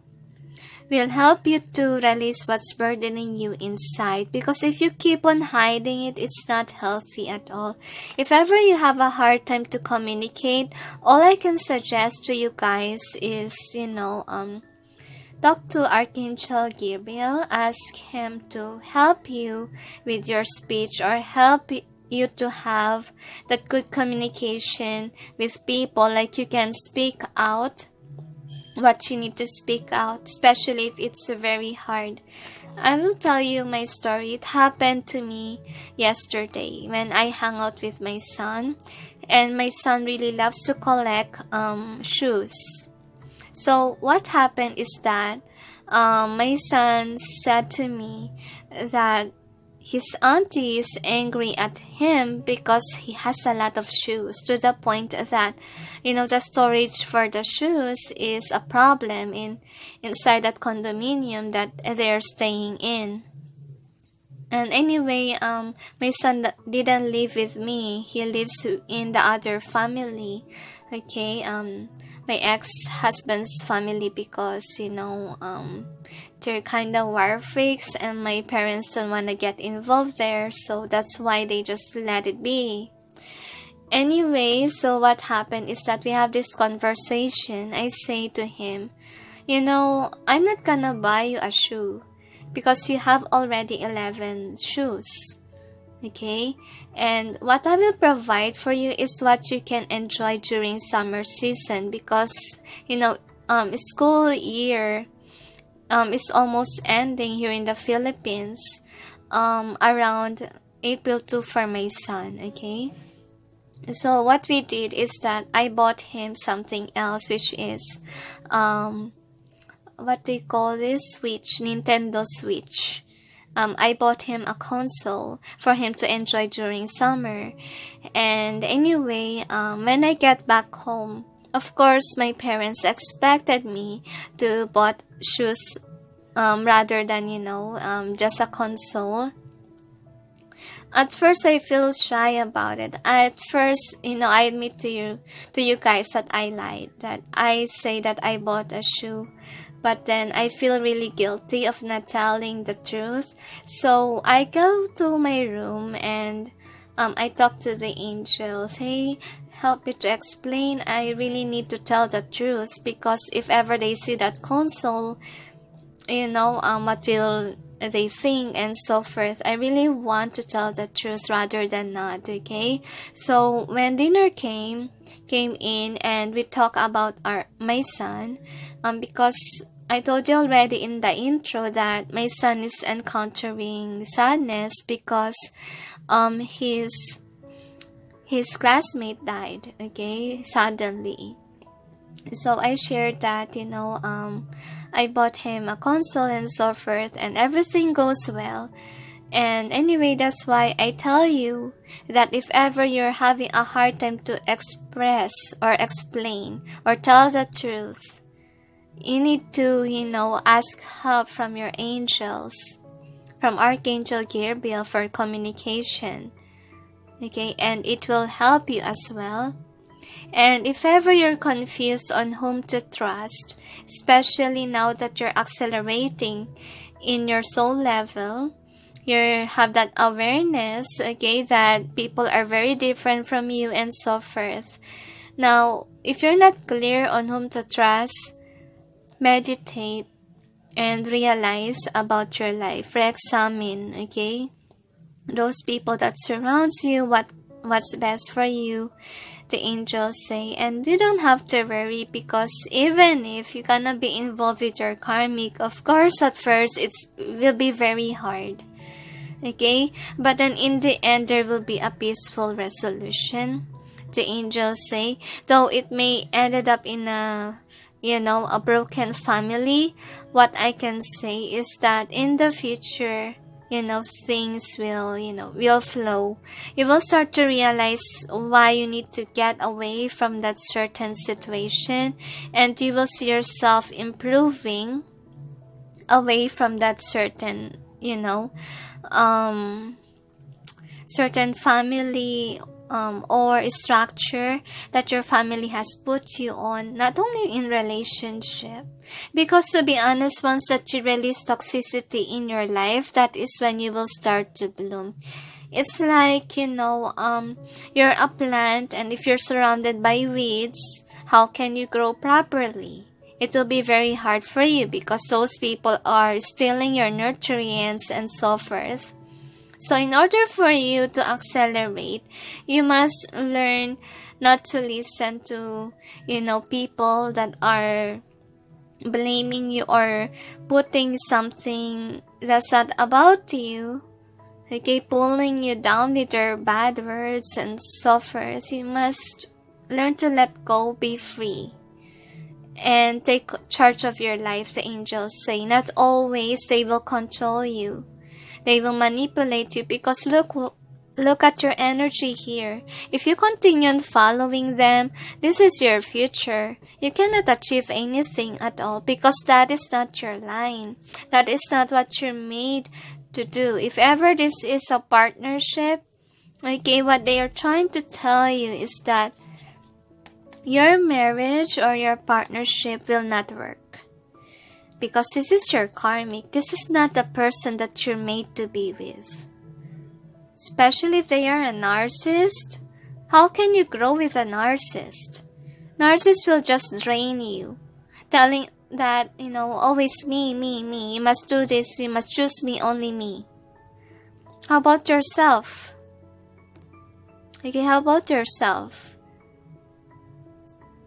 Will help you to release what's burdening you inside. Because if you keep on hiding it, it's not healthy at all. If ever you have a hard time to communicate, all I can suggest to you guys is, talk to Archangel Gabriel. Ask him to help you with your speech or help you to have that good communication with people. Like you can speak out what you need to speak out, especially if it's very hard. I will tell you my story. It happened to me yesterday when I hung out with my son, and my son really loves to collect shoes. So what happened is that my son said to me that his auntie is angry at him because he has a lot of shoes, to the point that, the storage for the shoes is a problem inside that condominium that they're staying in. And anyway, my son didn't live with me. He lives in the other family. Okay, my ex-husband's family, because, they're kind of war freaks and my parents don't want to get involved there. So that's why they just let it be. Anyway, so what happened is that we have this conversation. I say to him, I'm not gonna buy you a shoe because you have already 11 shoes. Okay? And what I will provide for you is what you can enjoy during summer season, because, school year is almost ending here in the Philippines around April 2 for my son. Okay? So what we did is that I bought him something else, which is what do you call this? Switch, Nintendo Switch. I bought him a console for him to enjoy during summer. And anyway, when I get back home, of course, my parents expected me to buy shoes rather than, just a console. At first, I feel shy about it. At first, I admit to you guys that I lied, that I say that I bought a shoe. But then I feel really guilty of not telling the truth. So I go to my room and I talked to the angels, hey, help me to explain. I really need to tell the truth, because if ever they see that console, what will they think and so forth. I really want to tell the truth rather than not, okay? So when dinner came in, and we talk about my son, because I told you already in the intro that my son is encountering sadness because his classmate died, okay, suddenly. So I shared that, I bought him a console and so forth, and everything goes well. And anyway, that's why I tell you that if ever you're having a hard time to express or explain or tell the truth, you need to, ask help from your angels, from Archangel Gabriel for communication. Okay, and it will help you as well. And if ever you're confused on whom to trust, especially now that you're accelerating in your soul level, you have that awareness, okay, that people are very different from you and so forth. Now, if you're not clear on whom to trust, meditate and realize about your life. Re-examine, okay, those people that surrounds you, what's best for you, the angels say. And you don't have to worry, because even if you're gonna be involved with your karmic, of course at first it will be very hard, okay, but then in the end there will be a peaceful resolution, the angels say. Though it may ended up in a broken family, what I can say is that in the future, things will flow. You will start to realize why you need to get away from that certain situation, and you will see yourself improving away from that certain, certain family or structure that your family has put you on, not only in relationship. Because to be honest, once that you release toxicity in your life, that is when you will start to bloom. It's like, you're a plant, and if you're surrounded by weeds, how can you grow properly? It will be very hard for you, because those people are stealing your nutrients and so forth. So in order for you to accelerate, you must learn not to listen to, people that are blaming you or putting something that's not about you, okay, pulling you down with their bad words and so forth. You must learn to let go, be free, and take charge of your life, the angels say. Not always they will control you. They will manipulate you, because look at your energy here. If you continue on following them, this is your future. You cannot achieve anything at all, because that is not your line. That is not what you're made to do. If ever this is a partnership, okay, what they are trying to tell you is that your marriage or your partnership will not work. Because this is your karmic. This is not the person that you're made to be with. Especially if they are a narcissist. How can you grow with a narcissist? Narcissists will just drain you, telling that, always me. You must do this. You must choose me, only me. How about yourself? Okay, how about yourself?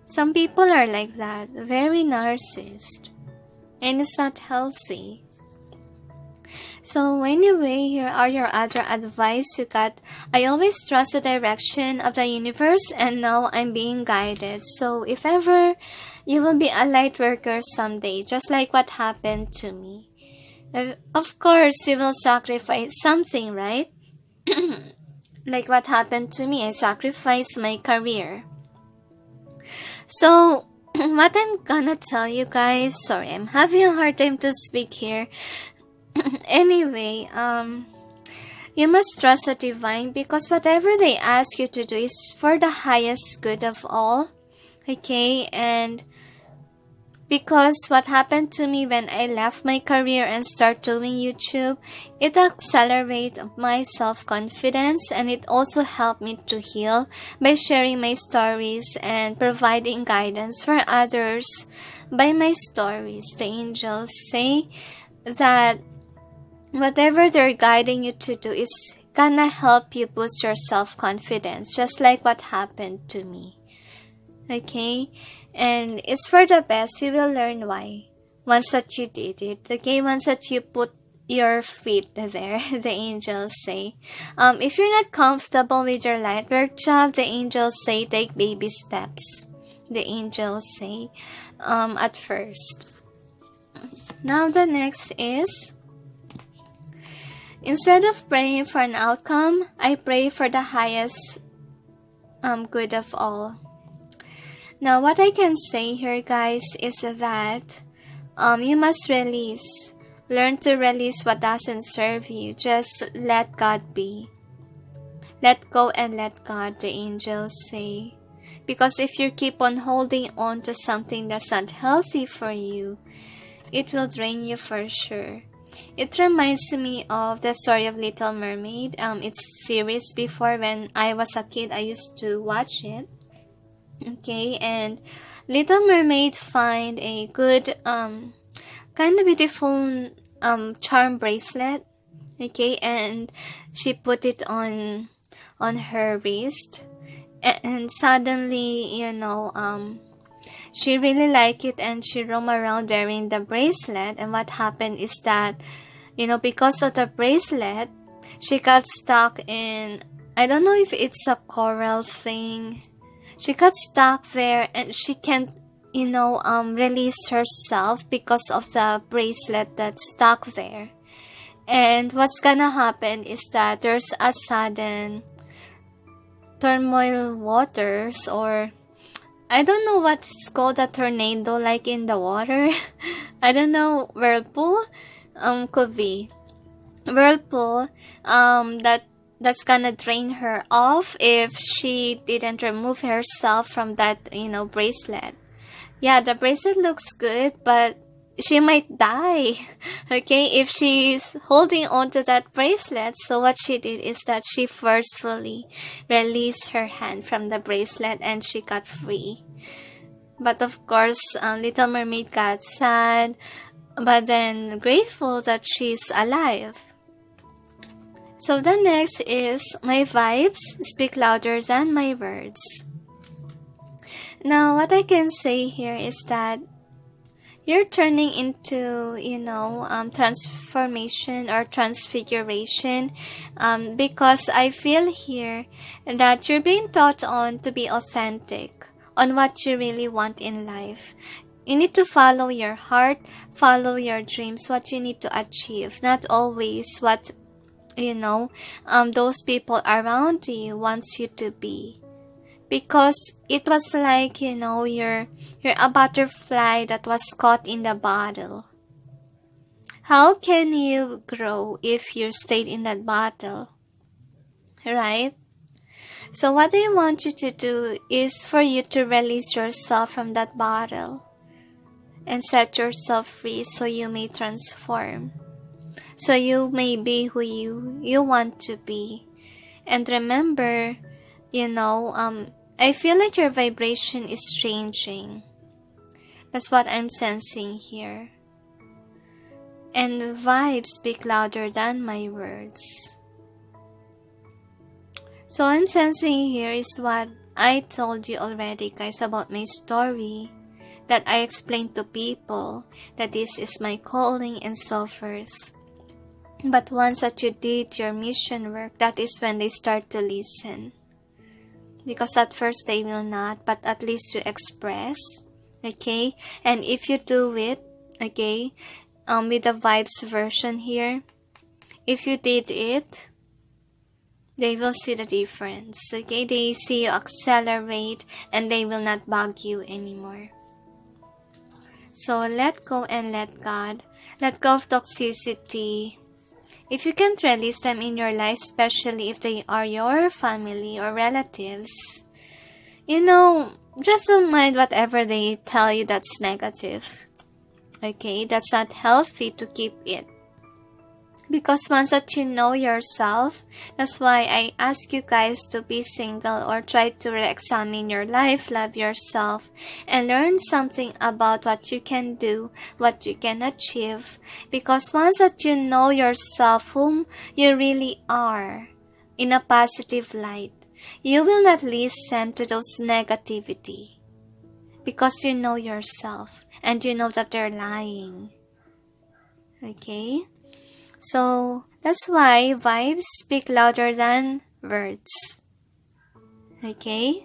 Some people are like that, very narcissist. And it's not healthy. So anyway, here are your other advice you got. I always trust the direction of the universe, and now I'm being guided. So if ever you will be a light worker someday, just like what happened to me. Of course, you will sacrifice something, right? Like what happened to me, I sacrificed my career. So what I'm gonna tell you guys, sorry, I'm having a hard time to speak here. Anyway, you must trust the divine, because whatever they ask you to do is for the highest good of all, okay? And Because what happened to me when I left my career and start doing YouTube, it accelerated my self-confidence, and it also helped me to heal by sharing my stories and providing guidance for others by my stories. The angels say that whatever they're guiding you to do is gonna help you boost your self-confidence, just like what happened to me. Okay? And it's for the best. You will learn why once that you did it. Okay? Once that you put your feet there, the angels say. If you're not comfortable with your light work job, the angels say take baby steps. The angels say at first. Now the next is, instead of praying for an outcome, I pray for the highest good of all. Now, what I can say here, guys, is that you must release. Learn to release what doesn't serve you. Just let God be. Let go and let God, the angels say. Because if you keep on holding on to something that's not healthy for you, it will drain you for sure. It reminds me of the story of Little Mermaid. It's series before when I was a kid. I used to watch it. Okay, and Little Mermaid find a good kind of beautiful charm bracelet. Okay, and she put it on her wrist, and suddenly, you know, she really liked it, and she roamed around wearing the bracelet. And what happened is that, you know, because of the bracelet, she got stuck in, I don't know if it's a coral thing. She got stuck there, and she can't, you know, release herself because of the bracelet that's stuck there. And what's gonna happen is that there's a sudden turmoil waters, or I don't know what it's called, a tornado like in the water. I don't know, whirlpool? Could be. Whirlpool, that's gonna drain her off if she didn't remove herself from that, you know, bracelet. Yeah, the bracelet looks good, but she might die, okay, if she's holding on to that bracelet. So what she did is that she forcefully released her hand from the bracelet, and she got free. But of course, Little Mermaid got sad, but then grateful that she's alive. So the next is, my vibes speak louder than my words. Now, what I can say here is that you're turning into, you know, transformation or transfiguration, because I feel here that you're being taught on to be authentic on what you really want in life. You need to follow your heart, follow your dreams, what you need to achieve, not always what, you know, those people around you wants you to be. Because it was like, you know, you're a butterfly that was caught in the bottle. How can you grow if you stayed in that bottle? Right? So what I want you to do is for you to release yourself from that bottle and set yourself free, so you may transform. So you may be who you want to be. And remember, you know, I feel like your vibration is changing. That's what I'm sensing here. And vibes speak louder than my words. So I'm sensing here is what I told you already, guys, about my story, that I explained to people that this is my calling and so forth. But once that you did your mission work, that is when they start to listen. Because at first they will not, but at least you express, okay? And if you do it, okay, with the vibes version here, if you did it, they will see the difference, okay? They see you accelerate, and they will not bug you anymore. So let go and let God. Let go of toxicity. If you can't release them in your life, especially if they are your family or relatives, you know, just don't mind whatever they tell you that's negative. Okay, that's not healthy to keep it. Because once that you know yourself, that's why I ask you guys to be single or try to re-examine your life, love yourself, and learn something about what you can do, what you can achieve. Because once that you know yourself, whom you really are, in a positive light, you will not listen to those negativity. Because you know yourself, and you know that they're lying. Okay? So, that's why vibes speak louder than words. Okay?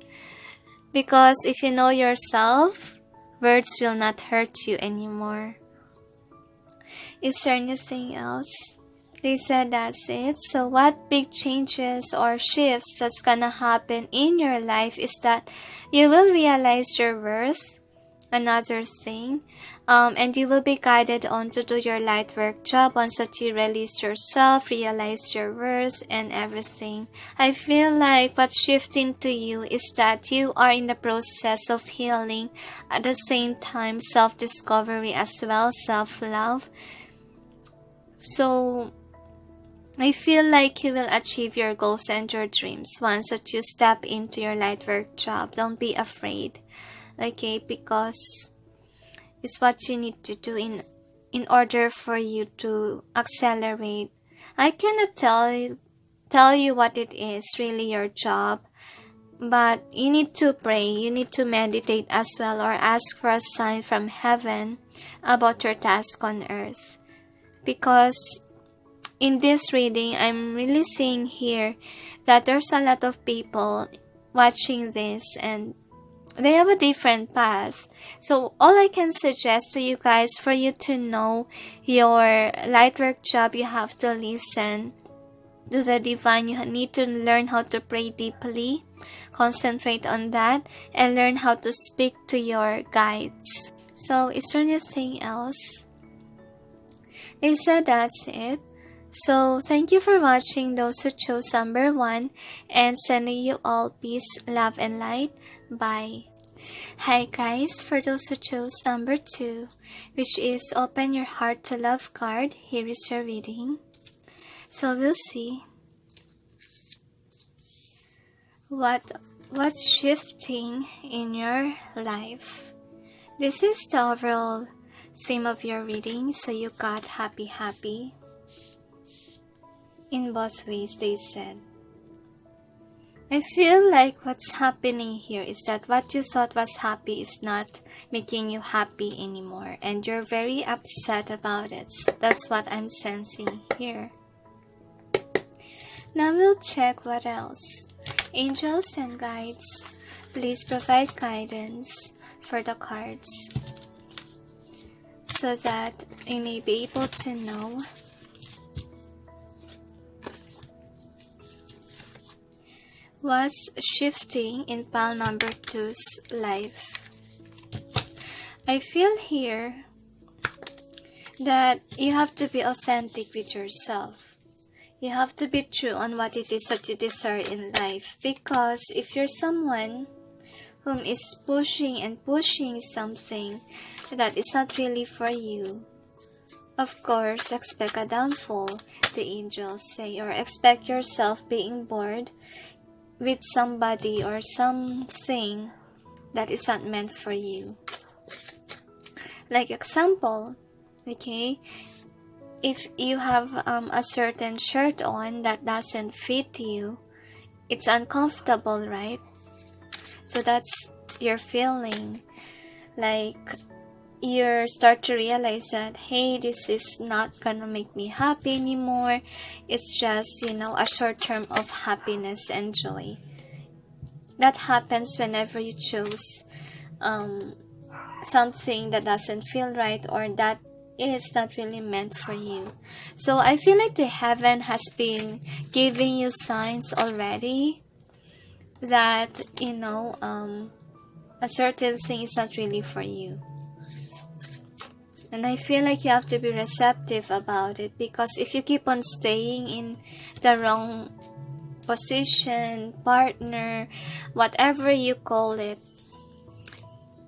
Because if you know yourself, words will not hurt you anymore. Is there anything else? They said that's it. So what big changes or shifts that's gonna happen in your life is that you will realize your worth, another thing, and you will be guided on to do your light work job once that you release yourself, realize your worth and everything. I feel like what's shifting to you is that you are in the process of healing, at the same time self-discovery as well, self-love. So I feel like you will achieve your goals and your dreams once that you step into your light work job. Don't be afraid. Okay, because it's what you need to do in order for you to accelerate. I cannot tell you what it is, really your job, but you need to pray, you need to meditate as well, or ask for a sign from heaven about your task on earth. Because in this reading, I'm really seeing here that there's a lot of people watching this and they have a different path. So all I can suggest to you guys, for you to know your lightwork job, you have to listen to the divine. You need to learn how to pray deeply, concentrate on that, and learn how to speak to your guides. So is there anything else? They said that's it. So thank you for watching, those who chose number 1, and sending you all peace, love, and light. Bye. Hi guys, for those who chose number 2, which is Open Your Heart to Love card, here is your reading. So we'll see what's shifting in your life. This is the overall theme of your reading, so you got happy. In both ways, they said. I feel like what's happening here is that what you thought was happy is not making you happy anymore, and you're very upset about it. So that's what I'm sensing here. Now we'll check what else. Angels and guides, please provide guidance for the cards so that I may be able to know what's shifting in pile number 2's life. I feel here that you have to be authentic with yourself. You have to be true on what it is that you desire in life, because if you're someone whom is pushing something that is not really for you, of course, expect a downfall, the angels say, or expect yourself being bored with somebody or something that is not meant for you. Like example, okay, if you have a certain shirt on that doesn't fit you, it's uncomfortable, right? So that's your feeling. Like you start to realize that, hey, this is not gonna make me happy anymore. It's just, a short term of happiness and joy. That happens whenever you choose something that doesn't feel right, or that is not really meant for you. So I feel like the heaven has been giving you signs already that, a certain thing is not really for you. And I feel like you have to be receptive about it, because if you keep on staying in the wrong position, partner, whatever you call it,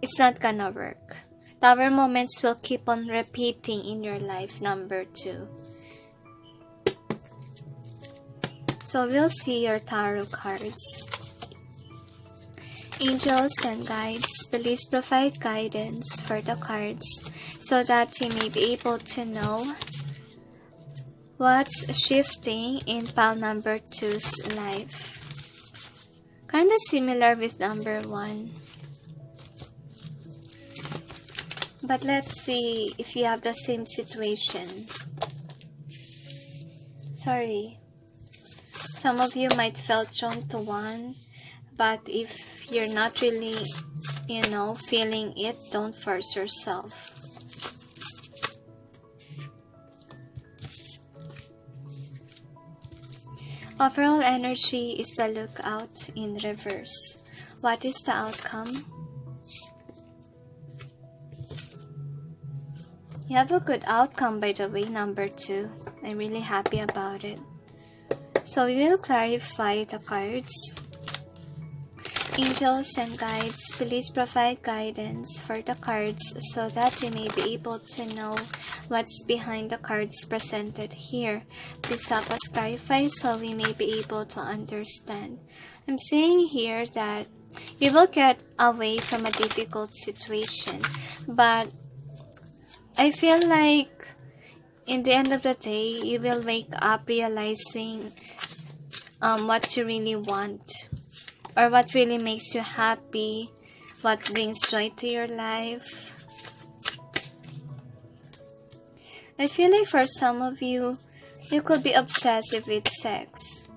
it's not gonna work. Tower moments will keep on repeating in your life, number 2. So we'll see your tarot cards. Angels and guides, please provide guidance for the cards so that you may be able to know what's shifting in pile number 2's life. Kind of similar with number 1. But let's see if you have the same situation. Sorry. Some of you might felt drawn to 1, but if you're not really, feeling it, don't force yourself. Overall energy is the lookout in reverse. What is the outcome? You have a good outcome, by the way, number 2. I'm really happy about it. So we will clarify the cards. Angels and guides, please provide guidance for the cards so that you may be able to know what's behind the cards presented here. Please help us clarify so we may be able to understand. I'm saying here that you will get away from a difficult situation, but I feel like in the end of the day, you will wake up realizing what you really want, or what really makes you happy, what brings joy to your life. I feel like for some of you, you could be obsessive with sex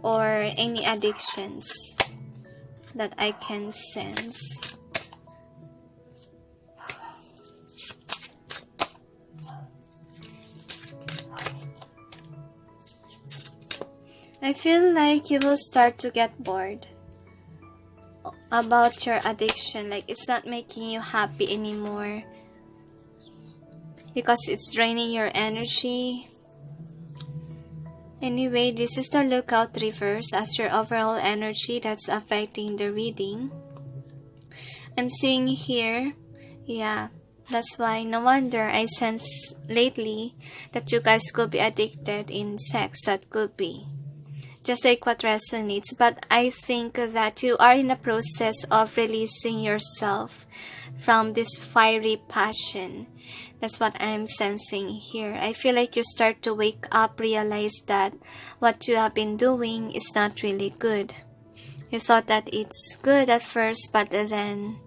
or any addictions that I can sense. I feel like you will start to get bored about your addiction, like it's not making you happy anymore because it's draining your energy. Anyway, this is the lookout reverse as your overall energy that's affecting the reading. I'm seeing here, yeah, that's why no wonder I sense lately that you guys could be addicted in sex. That could be just like what resonates, but I think that you are in the process of releasing yourself from this fiery passion. That's what I'm sensing here. I feel like you start to wake up, realize that what you have been doing is not really good. You thought that it's good at first, but then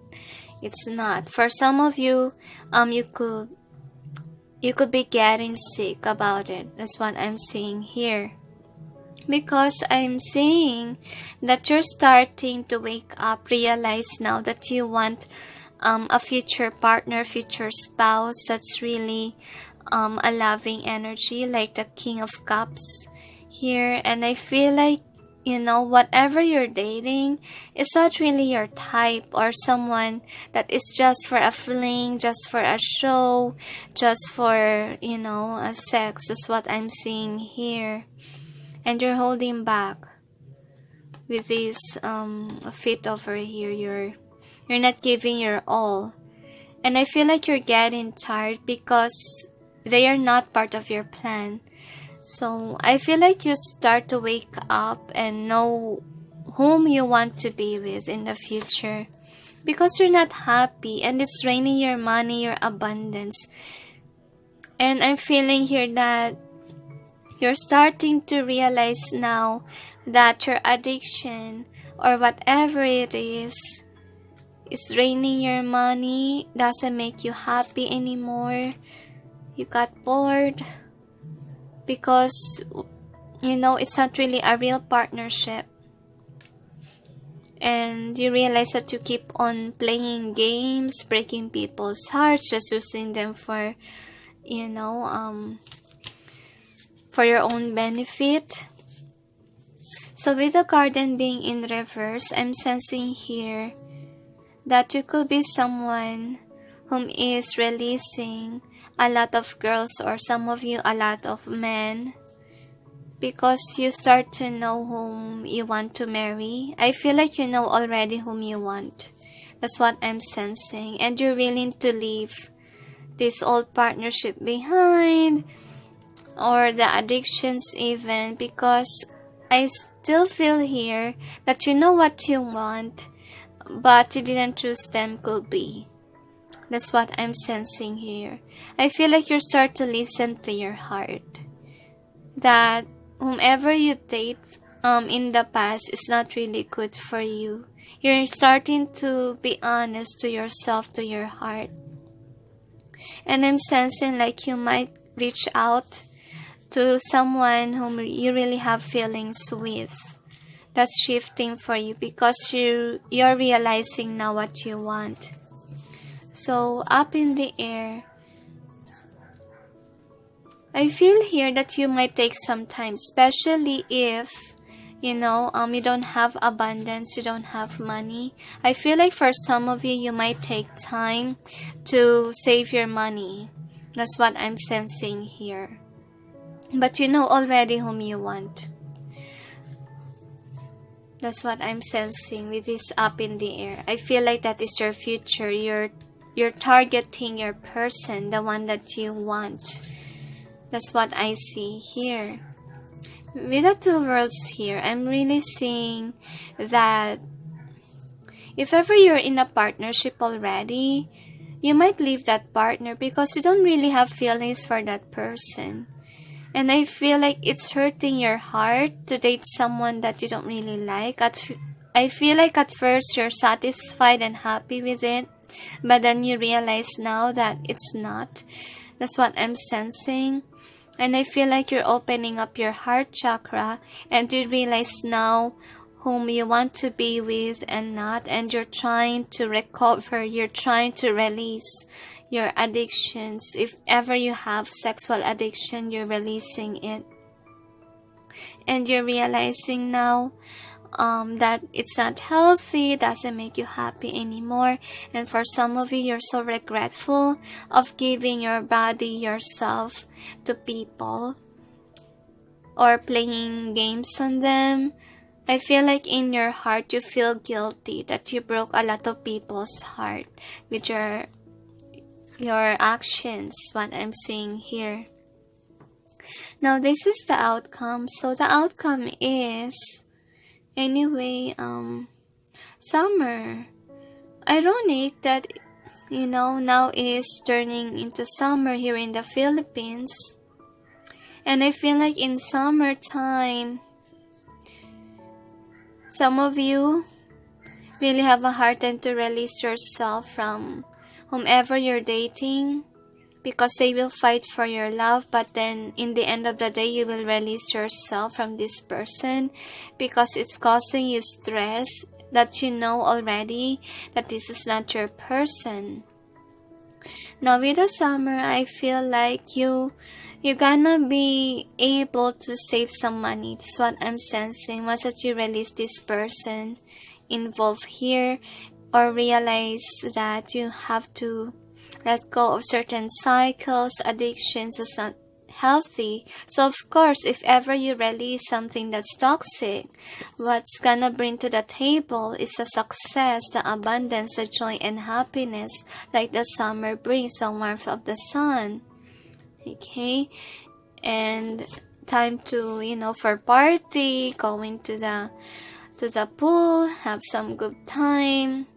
it's not. For some of you, you could be getting sick about it. That's what I'm seeing here. Because I'm saying that you're starting to wake up, realize now that you want a future partner, future spouse that's really a loving energy, like the King of Cups here. And I feel like, whatever you're dating is not really your type, or someone that is just for a fling, just for a show, just for, a sex. That's what I'm seeing here. And you're holding back with this fit over here. You're not giving your all. And I feel like you're getting tired because they are not part of your plan. So I feel like you start to wake up and know whom you want to be with in the future. Because you're not happy and it's draining your money, your abundance. And I'm feeling here that you're starting to realize now that your addiction or whatever it is draining your money, doesn't make you happy anymore. You got bored because, it's not really a real partnership. And you realize that you keep on playing games, breaking people's hearts, just using them for, for your own benefit. So with the garden being in reverse, I'm sensing here that you could be someone whom is releasing a lot of girls, or some of you a lot of men, because you start to know whom you want to marry. I feel like you know already whom you want, That's what I'm sensing. And you're willing to leave this old partnership behind, or the addictions even, because I still feel here that you know what you want, but you didn't choose them. Could be. That's what I'm sensing here. I feel like you start to listen to your heart. That whomever you date in the past is not really good for you. You're starting to be honest to yourself, to your heart. And I'm sensing like you might reach out to someone whom you really have feelings with. That's shifting for you because you're realizing now what you want. So up in the air, I feel here that you might take some time, especially if you don't have abundance, you don't have money. I feel like for some of you, you might take time to save your money. That's what I'm sensing here. But you know already whom you want. That's what I'm sensing with this up in the air. I feel like that is your future. You're targeting your person, the one that you want. That's what I see here. With the two worlds here, I'm really seeing that if ever you're in a partnership already, you might leave that partner because you don't really have feelings for that person. And I feel like it's hurting your heart to date someone that you don't really like. I feel like at first you're satisfied and happy with it, but then you realize now that it's not. That's what I'm sensing. And I feel like you're opening up your heart chakra and you realize now whom you want to be with and not. And you're trying to recover. You're trying to release your addictions. If ever you have sexual addiction, you're releasing it. And you're realizing now that it's not healthy, it doesn't make you happy anymore. And for some of you, you're so regretful of giving your body, yourself to people or playing games on them. I feel like in your heart you feel guilty that you broke a lot of people's heart with your actions, what I'm seeing here. Now this is the outcome. So the outcome is anyway, summer. Ironic that, now is turning into summer here in the Philippines. And I feel like in summertime, some of you really have a hard time to release yourself from whomever you're dating, because they will fight for your love, but then in the end of the day you will release yourself from this person because it's causing you stress that you know already that this is not your person. Now with the summer, I feel like you're gonna be able to save some money. That's what I'm sensing. Once that you release this person involved here, or realize that you have to let go of certain cycles, addictions is not healthy. So of course, if ever you release something that's toxic, what's gonna bring to the table is the success, the abundance, the joy and happiness, like the summer brings, the warmth of the sun. Okay, and time to for party, going to the pool, have some good time.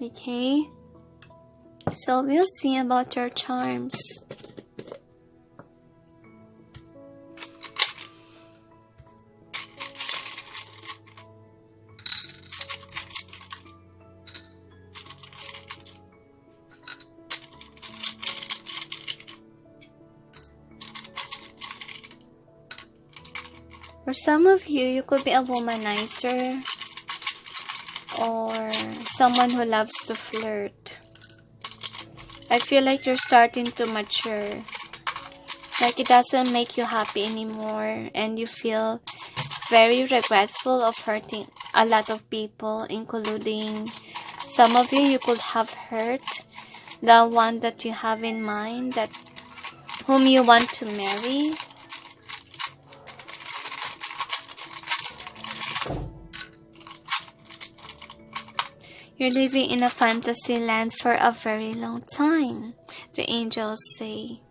Okay, so we'll see about your charms. For some of you, you could be a womanizer or someone who loves to flirt. I feel like you're starting to mature. Like it doesn't make you happy anymore, and you feel very regretful of hurting a lot of people, including some of you could have hurt the one that you have in mind, that whom you want to marry. You're living in a fantasy land for a very long time, the angels say.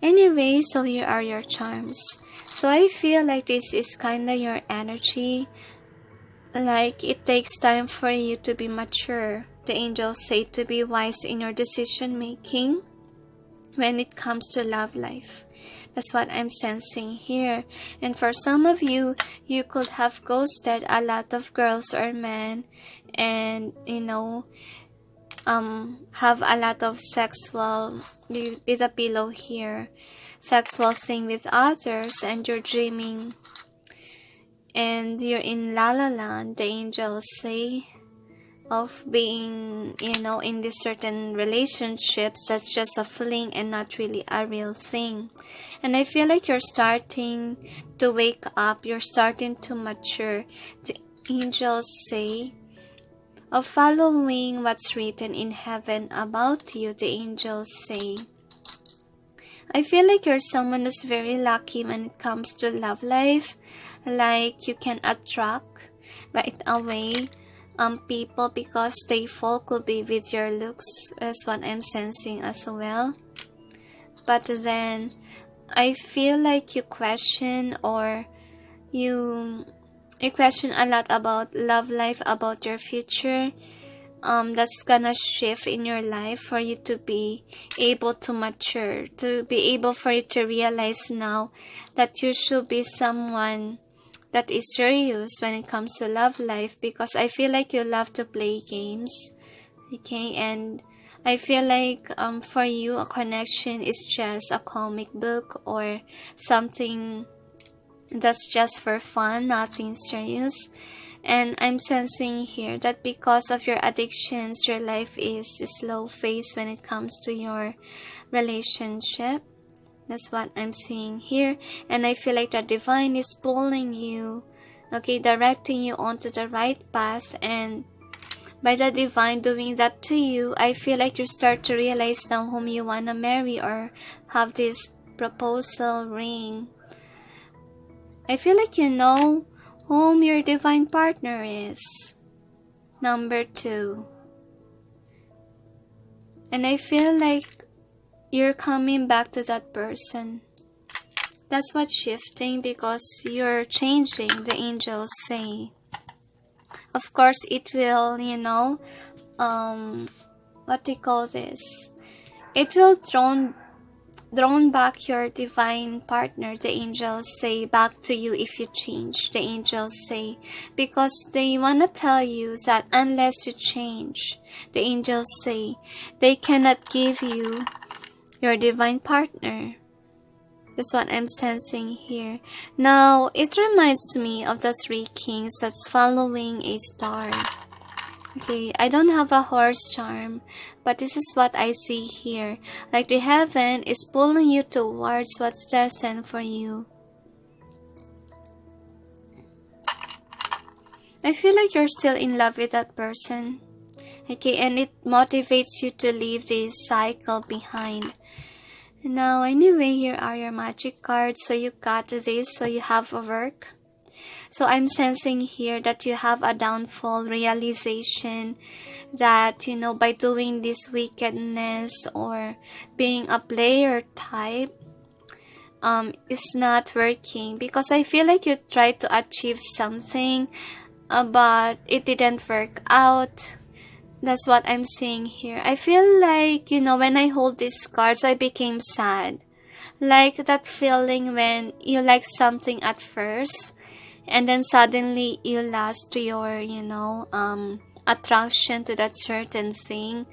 Anyway, so here are your charms. So I feel like this is kinda your energy. Like it takes time for you to be mature. The angels say to be wise in your decision making when it comes to love life. That's what I'm sensing here. And for some of you, you could have ghosted a lot of girls or men and, have a lot of sexual, with a pillow here, sexual thing with others, and you're dreaming and you're in La La Land, the angels say, of being, in this certain relationship that's just a fling and not really a real thing. And I feel like you're starting to wake up, you're starting to mature. The angels say of following what's written in heaven about you, the angels say. I feel like you're someone who's very lucky when it comes to love life. Like you can attract right away people because they fall could be with your looks. That's what I'm sensing as well. But then I feel like you question or you question a lot about love life, about your future. That's gonna shift in your life for you to be able to mature, to be able for you to realize now that you should be someone that is serious when it comes to love life, because I feel like you love to play games, okay? And I feel like for you a connection is just a comic book or something that's just for fun, nothing serious. And I'm sensing here that because of your addictions, your life is slow phase when it comes to your relationship. That's what I'm seeing here. And I feel like the divine is pulling you, okay, directing you onto the right path. And by the divine doing that to you, I feel like you start to realize now whom you want to marry or have this proposal ring. I feel like you know whom your divine partner is. Number 2. And I feel like you're coming back to that person. That's what's shifting because you're changing, the angels say. Of course, it will, what do you call this? It will drawn back your divine partner, the angels say, back to you if you change, the angels say. Because they want to tell you that unless you change, the angels say, they cannot give you your divine partner. That's what I'm sensing here. Now, it reminds me of the 3 kings that's following a star. Okay, I don't have a horse charm, but this is what I see here. Like the heaven is pulling you towards what's destined for you. I feel like you're still in love with that person. Okay, and it motivates you to leave this cycle behind. Now, anyway, here are your magic cards. So you got this, so you have a work. So I'm sensing here that you have a downfall realization that, by doing this wickedness or being a player type, is not working. Because I feel like you tried to achieve something, but it didn't work out. That's what I'm seeing here. I feel like, when I hold these cards, I became sad. Like that feeling when you like something at first, and then suddenly you lost your, attraction to that certain thing.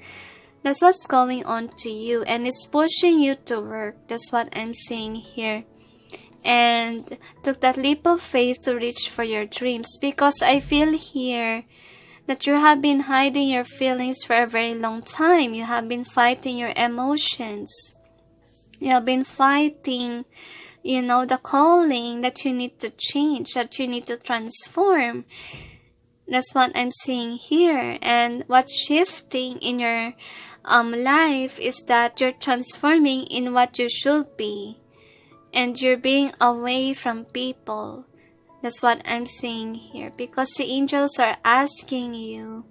That's what's going on to you, and it's pushing you to work. That's what I'm seeing here. And took that leap of faith to reach for your dreams, because I feel here that you have been hiding your feelings for a very long time. You have been fighting your emotions. You have been fighting, the calling that you need to change, that you need to transform. That's what I'm seeing here. And what's shifting in your life is that you're transforming in what you should be. And you're being away from people. That's what I'm seeing here. Because the angels are asking you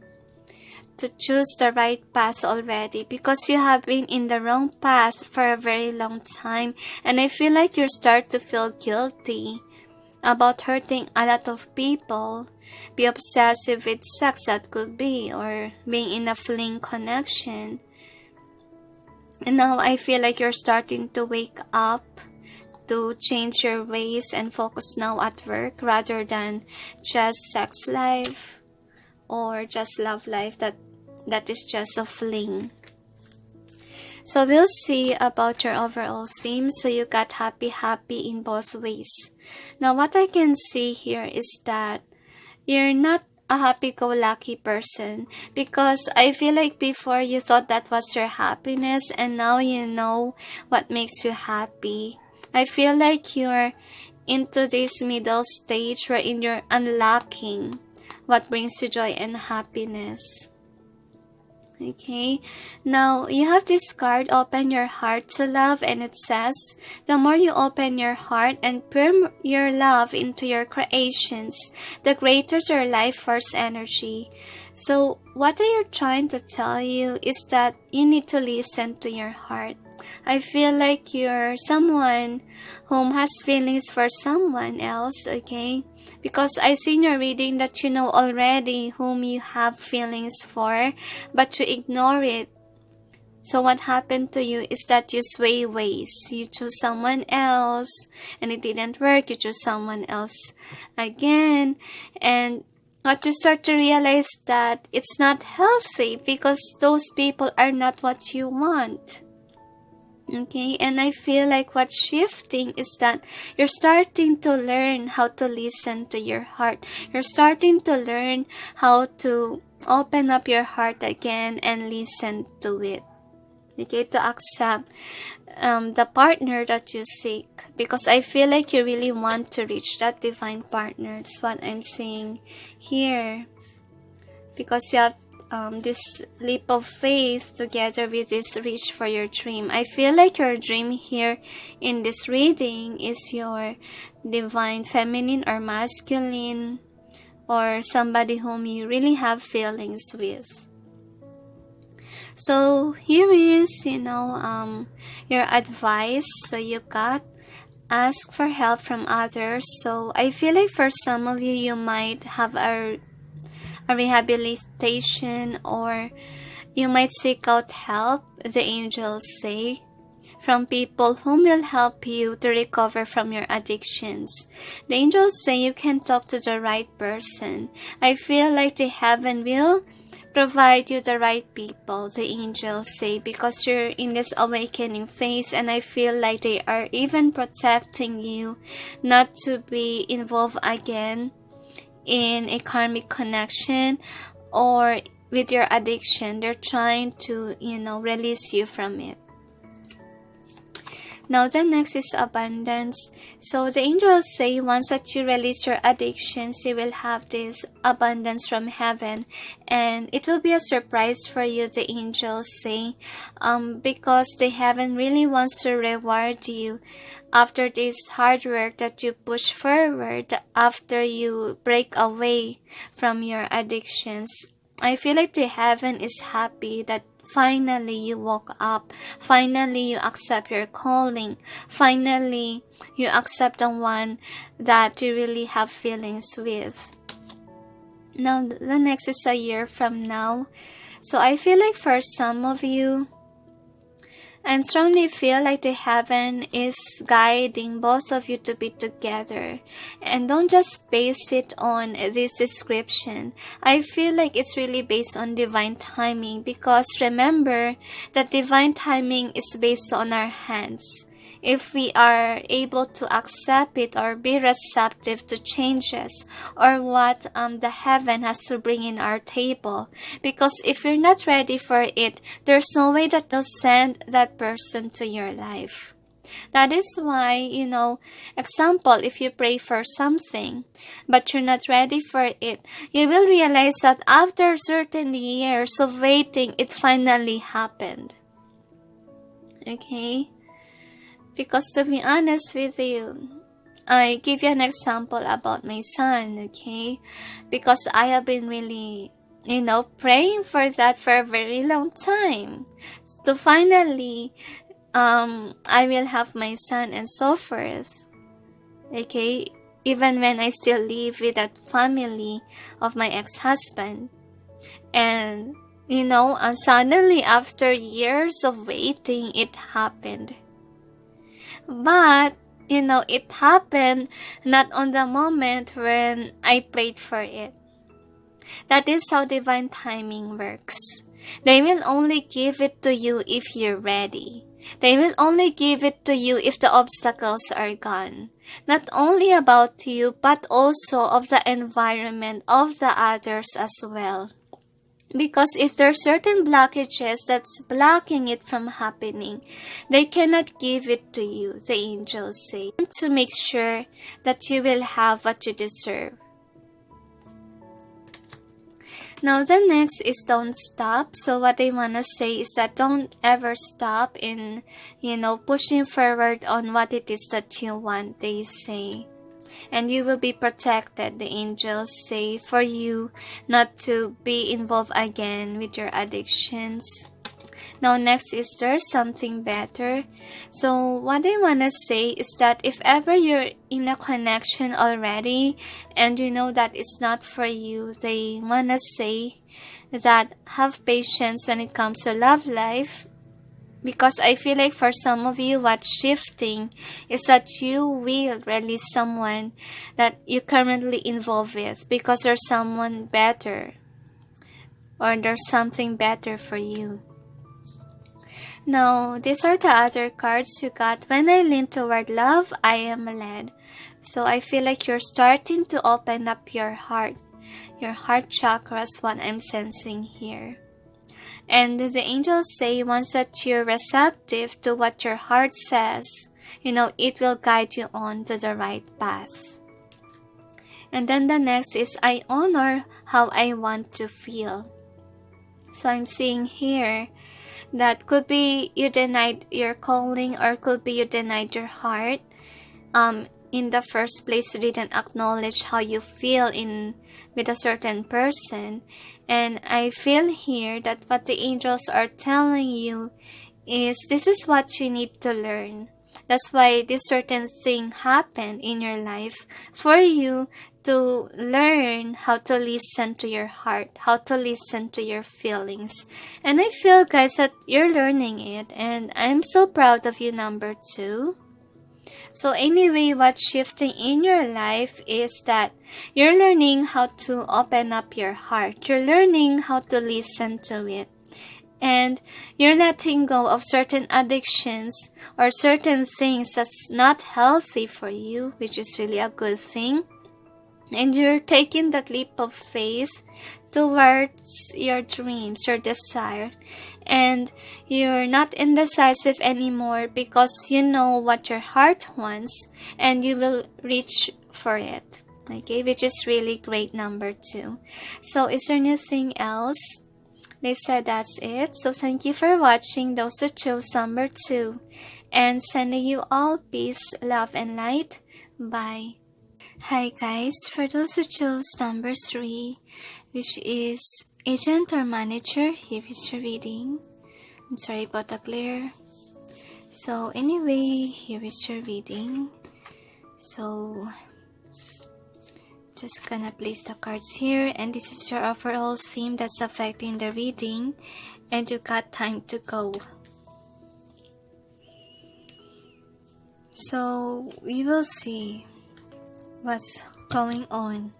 to choose the right path already, because you have been in the wrong path for a very long time, and I feel like you start to feel guilty about hurting a lot of people, be obsessive with sex, that could be, or being in a fling connection. And now I feel like you're starting to wake up, to change your ways and focus now at work rather than just sex life or just love life that is just a fling. So we'll see about your overall theme. So you got happy in both ways. Now what I can see here is that you're not a happy-go-lucky person, because I feel like before you thought that was your happiness, and now you know what makes you happy. I feel like you're into this middle stage wherein you're unlocking what brings you joy and happiness. Okay, now you have this card, open your heart to love, and it says, the more you open your heart and pour your love into your creations, the greater your life force energy. So what I am trying to tell you is that you need to listen to your heart. I feel like you're someone whom has feelings for someone else, okay? Because I see in your reading that you know already whom you have feelings for, but you ignore it. So what happened to you is that you sway ways. You choose someone else and it didn't work. You choose someone else again, and what you start to realize that it's not healthy because those people are not what you want. Okay, and I feel like what's shifting is that you're starting to learn how to listen to your heart. You're starting to learn how to open up your heart again and listen to it. Okay, to accept the partner that you seek, because I feel like you really want to reach that divine partner. That's what I'm saying here, because you have this leap of faith together with this reach for your dream. I feel like your dream here in this reading is your divine feminine or masculine, or somebody whom you really have feelings with. So here is, your advice. So you got ask for help from others. So I feel like for some of you, you might have a rehabilitation, or you might seek out help, the angels say, from people whom will help you to recover from your addictions. The angels say you can talk to the right person. I feel like the heaven will provide you the right people, the angels say, because you're in this awakening phase, and I feel like they are even protecting you not to be involved again in a karmic connection or with your addiction. They're trying to, release you from it. Now the next is abundance. So the angels say once that you release your addictions, you will have this abundance from heaven, and it will be a surprise for you, the angels say, because the heaven really wants to reward you after this hard work that you push forward after you break away from your addictions. I feel like the heaven is happy that finally you woke up. Finally you accept your calling. Finally you accept the one that you really have feelings with. Now the next is a year from now. So I feel like for some of you, I strongly feel like the heaven is guiding both of you to be together. And don't just base it on this description. I feel like it's really based on divine timing, because remember that divine timing is based on our hands. If we are able to accept it or be receptive to changes or what the heaven has to bring in our table. Because if you're not ready for it, there's no way that they'll send that person to your life. That is why, example, if you pray for something, but you're not ready for it, you will realize that after certain years of waiting, it finally happened. Okay? Because to be honest with you, I give you an example about my son, okay? Because I have been really praying for that for a very long time. To finally, I will have my son and so forth. Okay, even when I still live with that family of my ex-husband. And, suddenly after years of waiting, it happened. But, it happened not on the moment when I prayed for it. That is how divine timing works. They will only give it to you if you're ready. They will only give it to you if the obstacles are gone. Not only about you, but also of the environment of the others as well. Because if there are certain blockages that's blocking it from happening, they cannot give it to you, the angels say, to make sure that you will have what you deserve. Now, the next is don't stop. So what I want to say is that don't ever stop in, pushing forward on what it is that you want, they say. And you will be protected, the angels say, for you not to be involved again with your addictions. Now, next is there's something better. So, what I want to say is that if ever you're in a connection already and you know that it's not for you, they want to say that have patience when it comes to love life. Because I feel like for some of you, what's shifting is that you will release someone that you're currently involved with because there's someone better or there's something better for you. Now, these are the other cards you got. When I lean toward love, I am led. So I feel like you're starting to open up your heart. Your heart chakra is what I'm sensing here. And the angels say once that you're receptive to what your heart says, it will guide you on to the right path. And then the next is I honor how I want to feel. So I'm seeing here that could be you denied your calling or could be you denied your heart. In the first place, you didn't acknowledge how you feel with a certain person. And I feel here that what the angels are telling you is this is what you need to learn. That's why this certain thing happened in your life for you to learn how to listen to your heart, how to listen to your feelings. And I feel, guys, that you're learning it. And I'm so proud of you, number 2. So anyway, what's shifting in your life is that you're learning how to open up your heart. You're learning how to listen to it. And you're letting go of certain addictions or certain things that's not healthy for you, which is really a good thing. And you're taking that leap of faith towards your dreams, your desire. And you're not indecisive anymore because you know what your heart wants and you will reach for it. Okay, which is really great, number 2. So is there anything else? They said that's it. So thank you for watching, those who chose number 2. And sending you all peace, love, and light. Bye. Hi guys, for those who chose number 3, which is agent or manager, here is your reading. I'm sorry about the glare. So anyway, here is your reading. So just gonna place the cards here, and this is your overall theme that's affecting the reading, and you got time to go. So we will see what's going on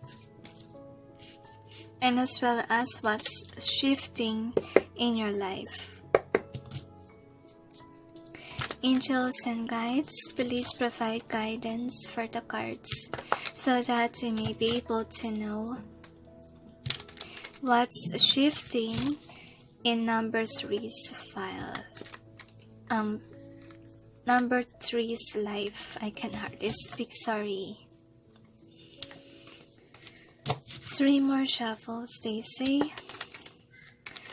and as well as what's shifting in your life. Angels and guides, please provide guidance for the cards so that we may be able to know what's shifting in number 3's file. Number 3's life. I can hardly speak, sorry. 3 more shuffles, they say.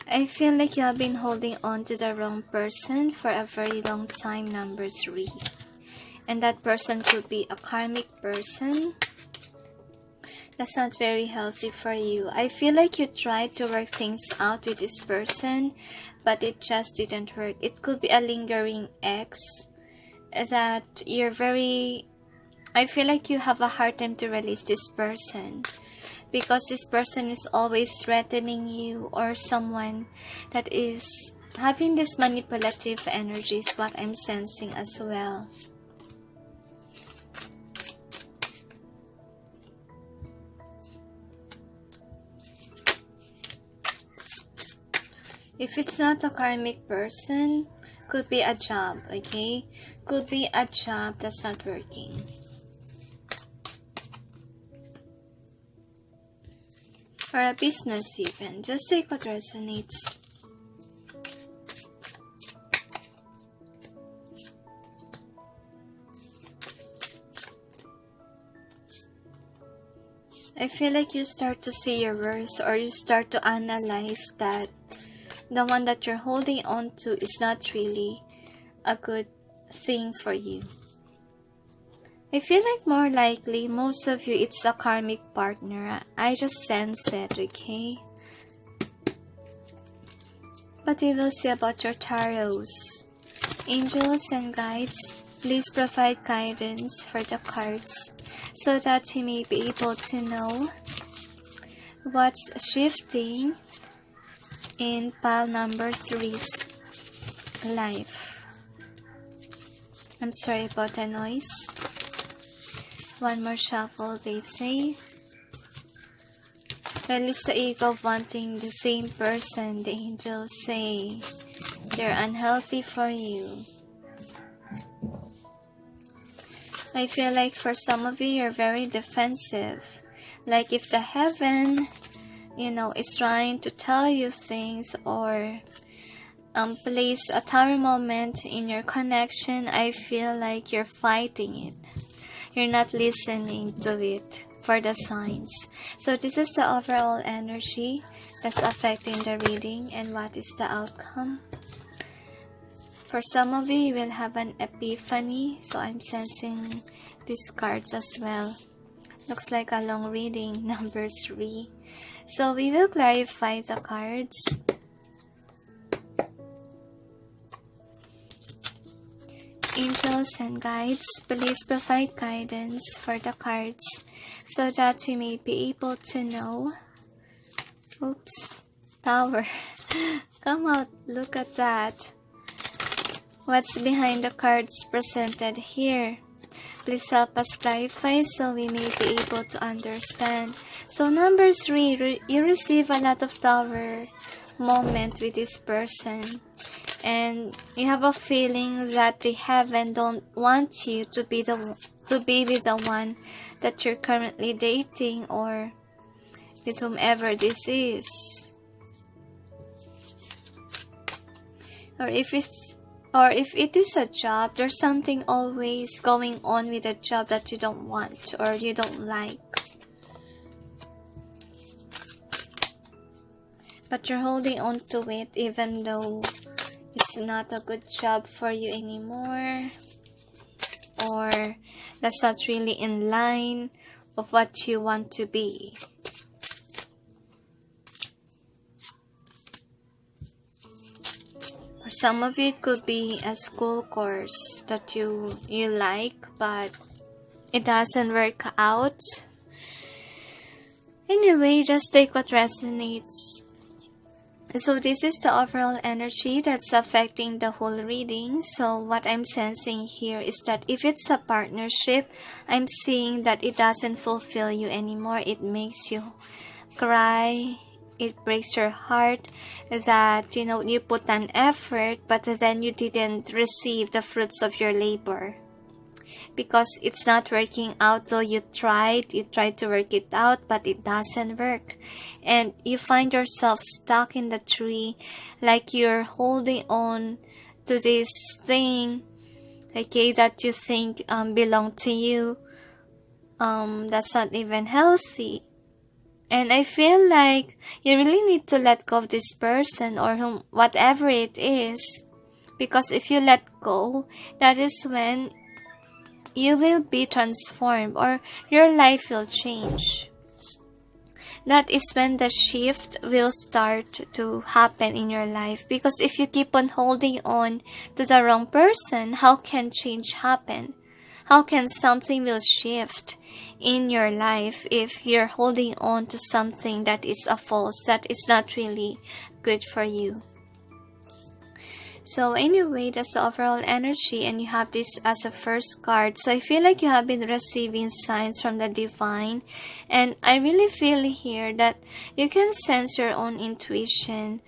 I feel like you have been holding on to the wrong person for a very long time, number 3. And that person could be a karmic person. That's not very healthy for you. I feel like you tried to work things out with this person, but it just didn't work. It could be a lingering ex that you're very... I feel like you have a hard time to release this person, because this person is always threatening you, or someone that is having this manipulative energy is what I'm sensing as well. If it's not a karmic person, could be a job, okay? Could be a job that's not working. Or a business even. Just take what resonates. I feel like you start to see your worth, or you start to analyze that the one that you're holding on to is not really a good thing for you. I feel like more likely, most of you, it's a karmic partner. I just sense it, okay? But we will see about your tarots. Angels and guides, please provide guidance for the cards so that you may be able to know what's shifting in pile number 3's life. I'm sorry about the noise. One more shuffle, they say. Release the ego of wanting the same person. The angels say they're unhealthy for you. I feel like for some of you, you're very defensive. Like if the heaven, is trying to tell you things, or place a tower moment in your connection, I feel like you're fighting it. You're not listening to it for the signs. So this is the overall energy that's affecting the reading, and what is the outcome. For some of you, you will have an epiphany. So I'm sensing these cards as well. Looks like a long reading, number 3. So we will clarify the cards. Angels and guides, please provide guidance for the cards so that we may be able to know. Oops, Tower. Come out, look at that. What's behind the cards presented here? Please help us clarify so we may be able to understand. So number 3, you receive a lot of Tower moment with this person. And you have a feeling that the heaven don't want you to be with the one that you're currently dating, or with whomever this is. Or if it is a job, there's something always going on with a job that you don't want or you don't like. But you're holding on to it even though it's not a good job for you anymore, or that's not really in line of what you want to be. For some of you, it could be a school course that you like, but it doesn't work out. Anyway, just take what resonates. So this is the overall energy that's affecting the whole reading. So what I'm sensing here is that if it's a partnership, I'm seeing that it doesn't fulfill you anymore. It makes you cry. It breaks your heart that, you put an effort, but then you didn't receive the fruits of your labor. Because it's not working out, though you tried to work it out, but it doesn't work. And you find yourself stuck in the tree, like you're holding on to this thing, okay, that you think belong to you. That's not even healthy. And I feel like you really need to let go of this person, or whatever it is. Because if you let go, that is when you will be transformed, or your life will change. that is when the shift will start to happen in your life. Because if you keep on holding on to the wrong person, how can change happen? How can something will shift in your life if you're holding on to something that is a false, that is not really good for you? So anyway, that's the overall energy, and you have this as a first card. So I feel like you have been receiving signs from the divine, and I really feel here that you can sense your own intuition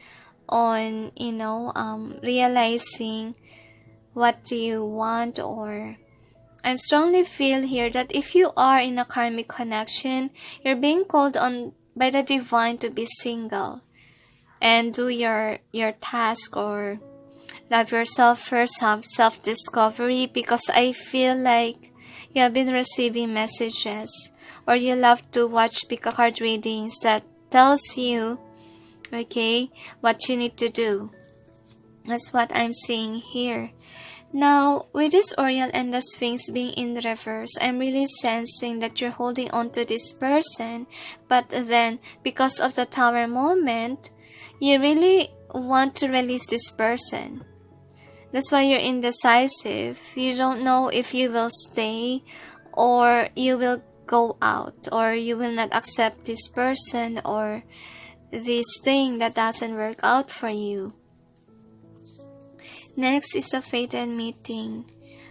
on, realizing what do you want. Or I strongly feel here that if you are in a karmic connection, you're being called on by the divine to be single and do your task, or love yourself first, have self-discovery, because I feel like you have been receiving messages, or you love to watch pick a card readings that tells you, okay, what you need to do. That's what I'm seeing here. Now, with this Oriole and the Sphinx being in reverse, I'm really sensing that you're holding on to this person, but then, because of the Tower moment, you really want to release this person. That's why you're indecisive. You don't know if you will stay or you will go out, or you will not accept this person or this thing that doesn't work out for you. Next is a fated meeting.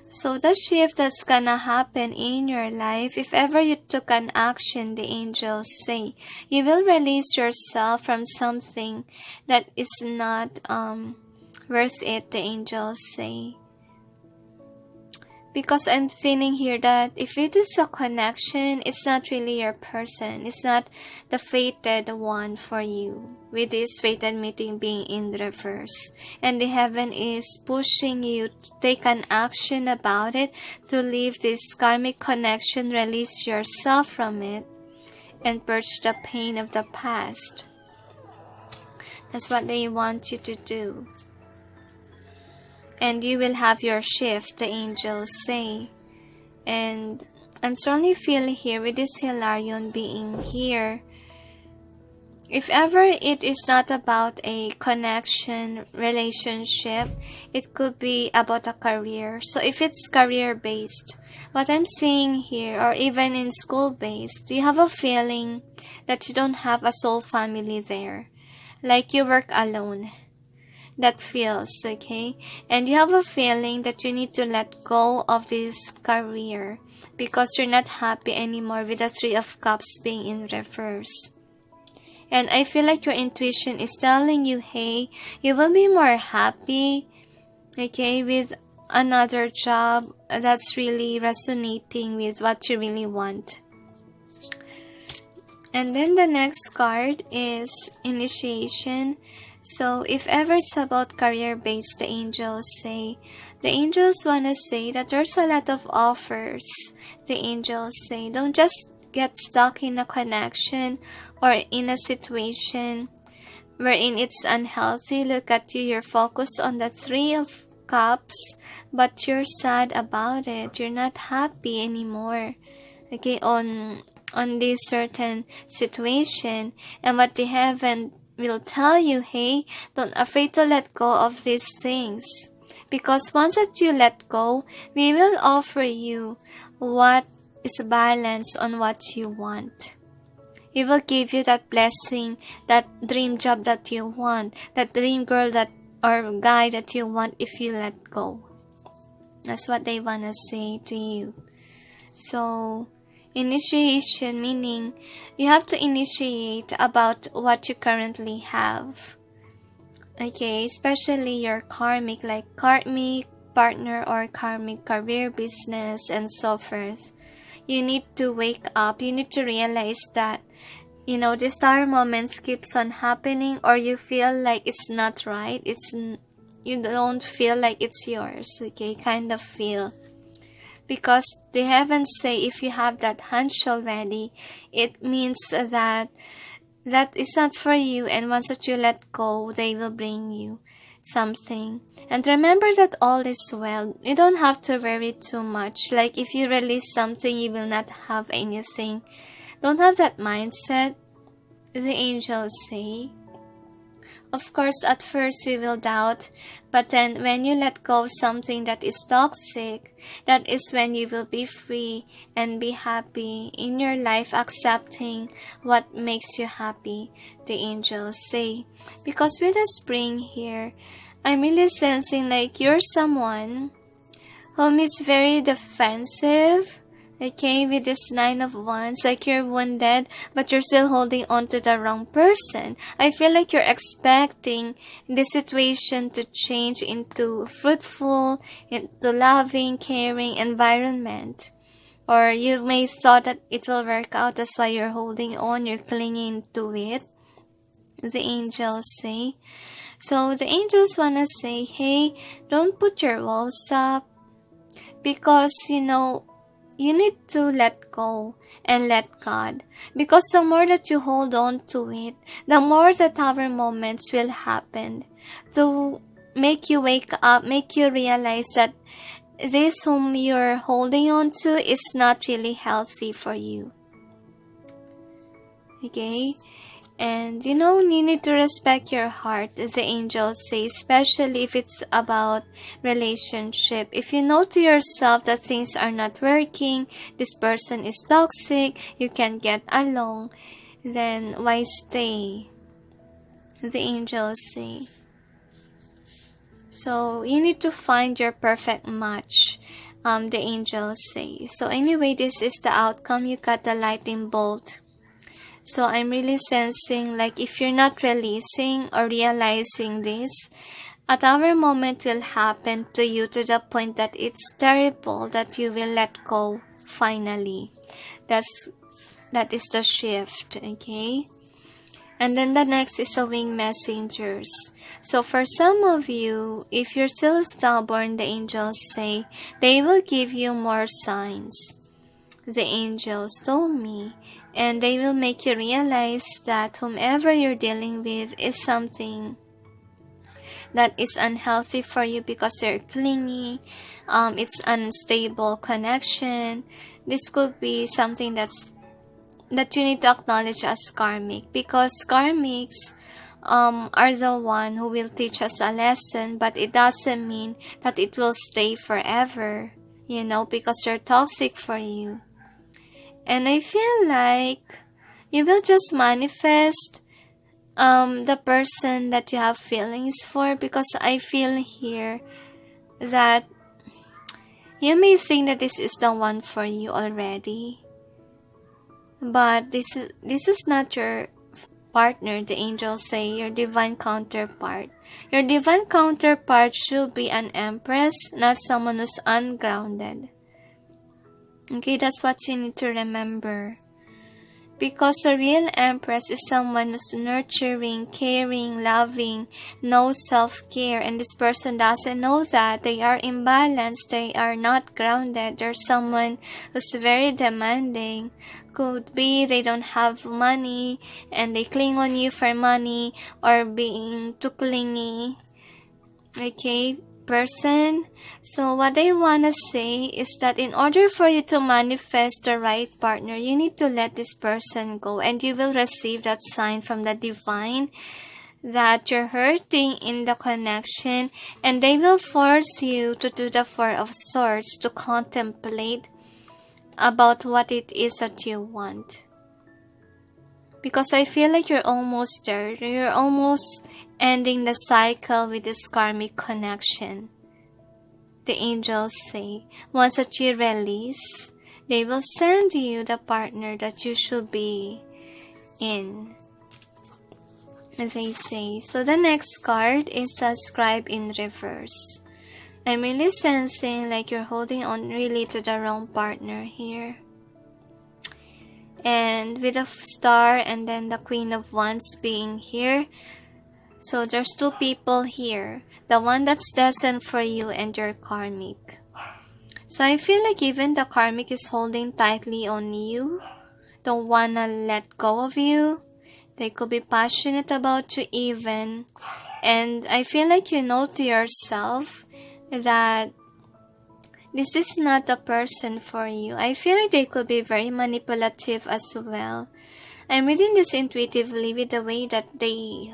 So the shift that's gonna happen in your life, if ever you took an action, the angels say, you will release yourself from something that is not worth it, the angels say. Because I'm feeling here that if it is a connection, it's not really your person. It's not the fated one for you. With this fated meeting being in reverse. And the heaven is pushing you to take an action about it, to leave this karmic connection, release yourself from it, and purge the pain of the past. That's what they want you to do. And you will have your shift, the angels say. And I'm strongly feeling here with this Hilarion being here. If ever it is not about a connection, relationship, it could be about a career. So if it's career-based, what I'm seeing here, or even in school-based, you have a feeling that you don't have a soul family there. Like you work alone. That feels, okay? And you have a feeling that you need to let go of this career because you're not happy anymore with the Three of Cups being in reverse. And I feel like your intuition is telling you, hey, you will be more happy, okay, with another job that's really resonating with what you really want. And then the next card is Initiation. So if ever it's about career-based, the angels say, the angels want to say that there's a lot of offers. The angels say, don't just get stuck in a connection or in a situation wherein it's unhealthy. Look at you, you're focused on the Three of Cups, but you're sad about it. You're not happy anymore, okay, on this certain situation. And what they haven't will tell you, hey, don't afraid to let go of these things. Because once that you let go, we will offer you what is balanced on what you want. We will give you that blessing, that dream job that you want, that dream girl that or guy that you want if you let go. That's what they want to say to you. So, initiation meaning you have to initiate about what you currently have. Okay, especially your karmic, like karmic partner or karmic career, business, and so forth. You need to wake up. You need to realize that, the star moments keeps on happening, or you feel like it's not right. You don't feel like it's yours. Okay, kind of feel. Because they haven't say if you have that hunch already, it means that is not for you, and once that you let go, they will bring you something. And remember that all is well. You don't have to worry too much. Like if you release something, you will not have anything. Don't have that mindset. the angels say. Of course, at first you will doubt, but then when you let go of something that is toxic, that is when you will be free and be happy in your life, accepting what makes you happy, the angels say. Because with the spring here, I'm really sensing like you're someone whom is very defensive. Okay, with this 9 of Wands, like you're wounded, but you're still holding on to the wrong person. I feel like you're expecting the situation to change into fruitful, into loving, caring environment. Or you may thought that it will work out, that's why you're holding on, you're clinging to it. The angels say. So the angels wanna say, hey, don't put your walls up. Because, you need to let go and let God. Because the more that you hold on to it, the more the tower moments will happen to make you wake up, make you realize that this whom you're holding on to is not really healthy for you. Okay? And you need to respect your heart, as the angels say, especially if it's about relationship. If you know to yourself that things are not working, this person is toxic, you can't get along, then why stay? The angels say. So you need to find your perfect match, the angels say. So anyway, this is the outcome. You got the lightning bolt. So I'm really sensing like if you're not releasing or realizing this, a tower moment will happen to you to the point that it's terrible that you will let go finally. That is the shift, okay? And then the next is the winged messengers. So for some of you, if you're still stubborn, the angels say, they will give you more signs. The angels told me, and they will make you realize that whomever you're dealing with is something that is unhealthy for you because they're clingy, it's unstable connection. This could be something that you need to acknowledge as karmic, because karmics are the one who will teach us a lesson, but it doesn't mean that it will stay forever, because they're toxic for you. And I feel like you will just manifest the person that you have feelings for, because I feel here that you may think that this is the one for you already. But this is not your partner, the angels say, your divine counterpart. Your divine counterpart should be an empress, not someone who's ungrounded. Okay, that's what you need to remember. Because a real empress is someone who's nurturing, caring, loving, knows self-care, and this person doesn't know that. They are imbalanced, they are not grounded. There's someone who's very demanding. Could be they don't have money and they cling on you for money, or being too clingy. Okay, person. So what I want to say is that in order for you to manifest the right partner, you need to let this person go, and you will receive that sign from the divine that you're hurting in the connection, and they will force you to do the Four of Swords, to contemplate about what it is that you want. Because I feel like you're almost there. You're almost ending the cycle with this karmic connection. The angels say, once that you release, they will send you the partner that you should be in, as they say. So the next card is the Scribe in reverse. I'm really sensing like you're holding on really to the wrong partner here. And with a star and then the Queen of Wands being here, so there's two people here. The one that's destined for you and your karmic. So I feel like even the karmic is holding tightly on you. Don't wanna let go of you. They could be passionate about you even. And I feel like you know to yourself that this is not a person for you. I feel like they could be very manipulative as well. I'm reading this intuitively with the way that they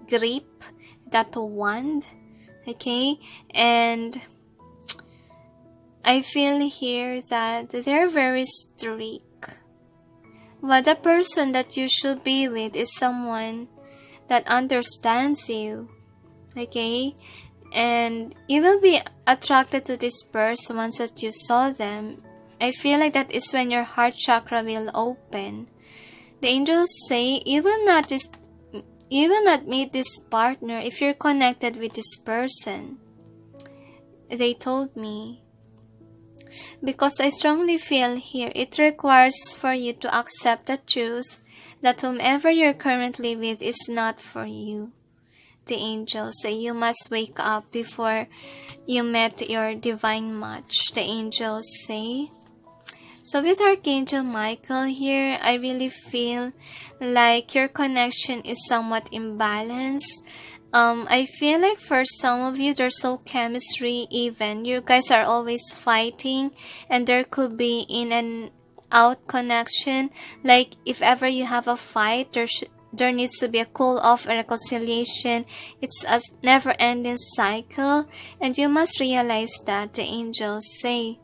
grip that wand, okay? And I feel here that they're very strict. But the person that you should be with is someone that understands you, okay? And you will be attracted to this person once that you saw them. I feel like that is when your heart chakra will open. The angels say you will not meet this partner if you're connected with this person. They told me. Because I strongly feel here it requires for you to accept the truth that whomever you're currently with is not for you. The angels say you must wake up before you met your divine match. The angels say. So with Archangel Michael here, I really feel like your connection is somewhat imbalanced. I feel like for some of you, there's no chemistry even. You guys are always fighting and there could be in and out connection. Like if ever you have a fight, there needs to be a cool off, a reconciliation. It's a never ending cycle and you must realize that, the angels say.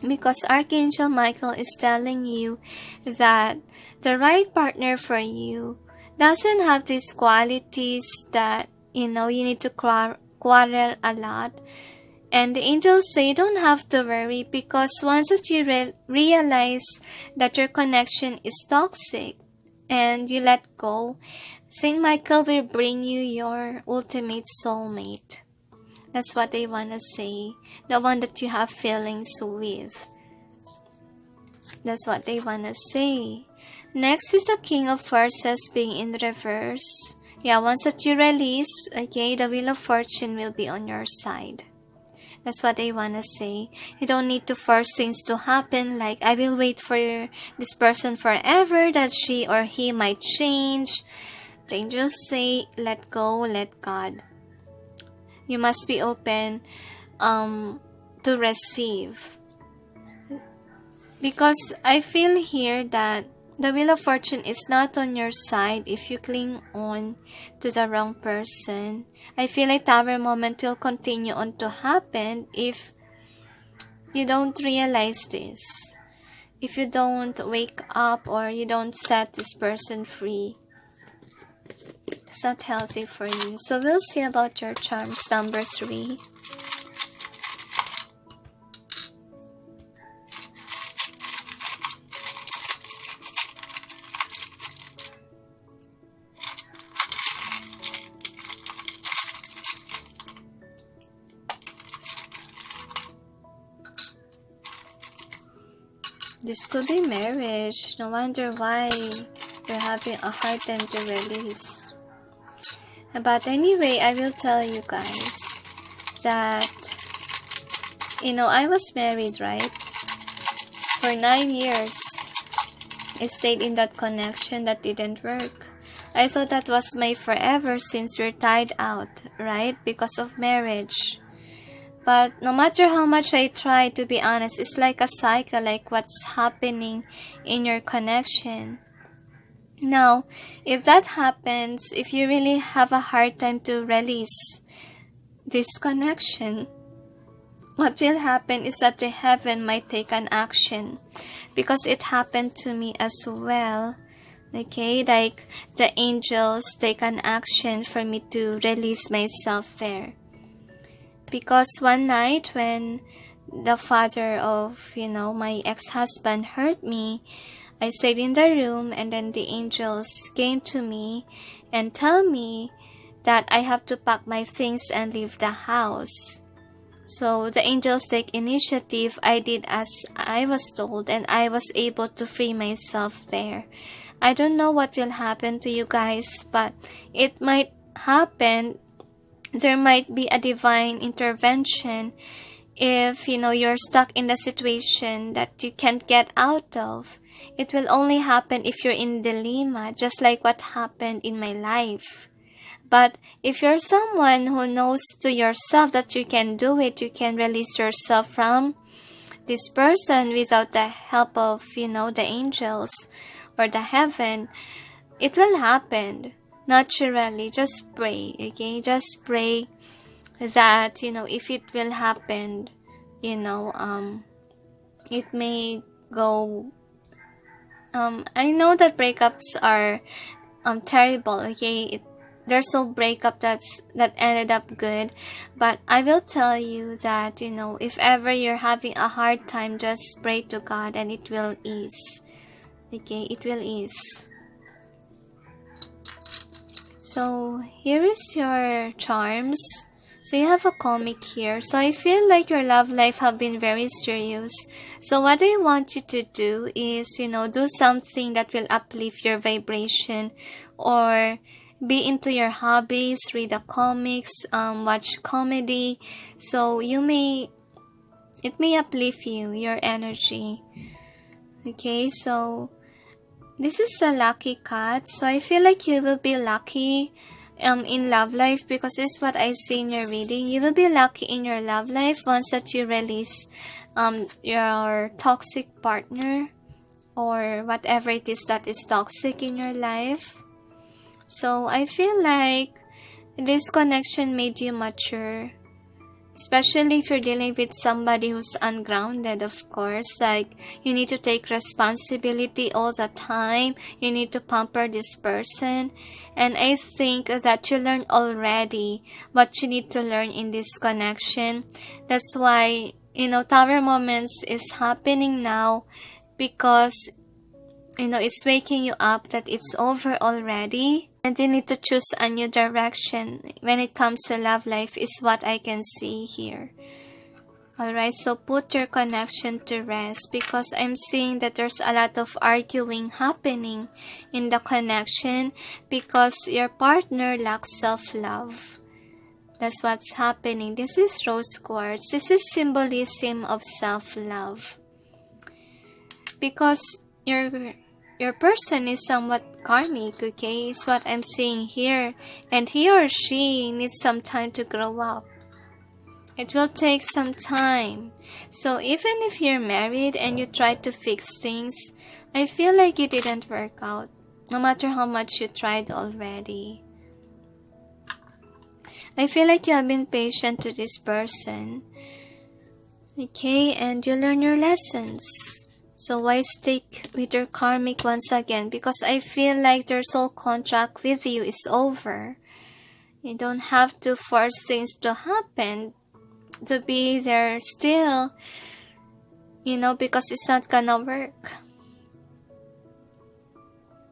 Because Archangel Michael is telling you that the right partner for you doesn't have these qualities that, you need to quarrel a lot. And the angels say you don't have to worry because once that you realize that your connection is toxic and you let go, Saint Michael will bring you your ultimate soulmate. That's what they want to say. The one that you have feelings with. That's what they want to say. Next is the King of Forces being in reverse. Yeah, once that you release, okay, the Wheel of Fortune will be on your side. That's what they want to say. You don't need to force things to happen like, I will wait for this person forever, that she or he might change. The angels say, let go, let God. You must be open to receive. Because I feel here that the Wheel of Fortune is not on your side if you cling on to the wrong person. I feel like Tower moment will continue on to happen if you don't realize this. If you don't wake up or you don't set this person free. It's not healthy for you. So we'll see about your charms number 3. This could be marriage. No wonder why you're having a hard time to release. But anyway, I will tell you guys that, I was married, right? For 9 years. I stayed in that connection that didn't work. I thought that was my forever since we're tied out, right? Because of marriage. But no matter how much I try to be honest, it's like a cycle, like what's happening in your connection. Now, if that happens, if you really have a hard time to release this connection, what will happen is that the heaven might take an action. Because it happened to me as well. Okay, like the angels take an action for me to release myself there. Because one night when the father of, my ex-husband hurt me, I stayed in the room and then the angels came to me and tell me that I have to pack my things and leave the house. So the angels take initiative. I did as I was told and I was able to free myself there. I don't know what will happen to you guys, but it might happen. There might be a divine intervention if, you're stuck in the situation that you can't get out of. It will only happen if you're in dilemma, just like what happened in my life. But if you're someone who knows to yourself that you can do it, you can release yourself from this person without the help of, the angels or the heaven, it will happen naturally. Just pray, okay? Just pray that, if it will happen, it may go. I know that breakups are terrible, okay? There's no breakup that ended up good, but I will tell you that, if ever you're having a hard time, just pray to God and it will ease, okay? It will ease. So here is your charms. So you have a comic here. So I feel like your love life have been very serious. So what I want you to do is, do something that will uplift your vibration, or be into your hobbies, read the comics, watch comedy. So it may uplift your energy. Okay, so this is a lucky card. So I feel like you will be lucky in love life, because it's what I see in your reading. You will be lucky in your love life once that you release your toxic partner or whatever it is that is toxic in your life. So I feel like this connection made you mature, especially if you're dealing with somebody who's ungrounded, of course. Like, you need to take responsibility all the time. You need to pamper this person. And I think that you learned already what you need to learn in this connection. That's why, Tower Moments is happening now, because, it's waking you up that it's over already. And you need to choose a new direction when it comes to love life, is what I can see here. Alright, so put your connection to rest, because I'm seeing that there's a lot of arguing happening in the connection because your partner lacks self-love. That's what's happening. This is rose quartz. This is symbolism of self-love. Because your person is somewhat karmic, okay? Is what I'm seeing here. And he or she needs some time to grow up. It will take some time. So even if you're married and you try to fix things, I feel like it didn't work out, no matter how much you tried already. I feel like you have been patient to this person, okay? And you learn your lessons. So why stick with your karmic once again? Because I feel like their soul contract with you is over. You don't have to force things to happen, to be there still, because it's not gonna work.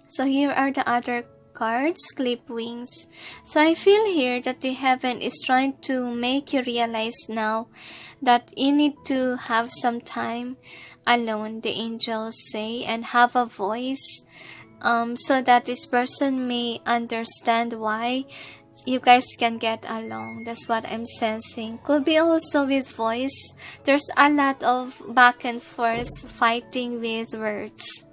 So here are the other cards, clip wings. So I feel here that the heaven is trying to make you realize now that you need to have some time alone, the angels say, and have a voice, so that this person may understand why you guys can get along. That's what I'm sensing. Could be also with voice. There's a lot of back and forth fighting with words.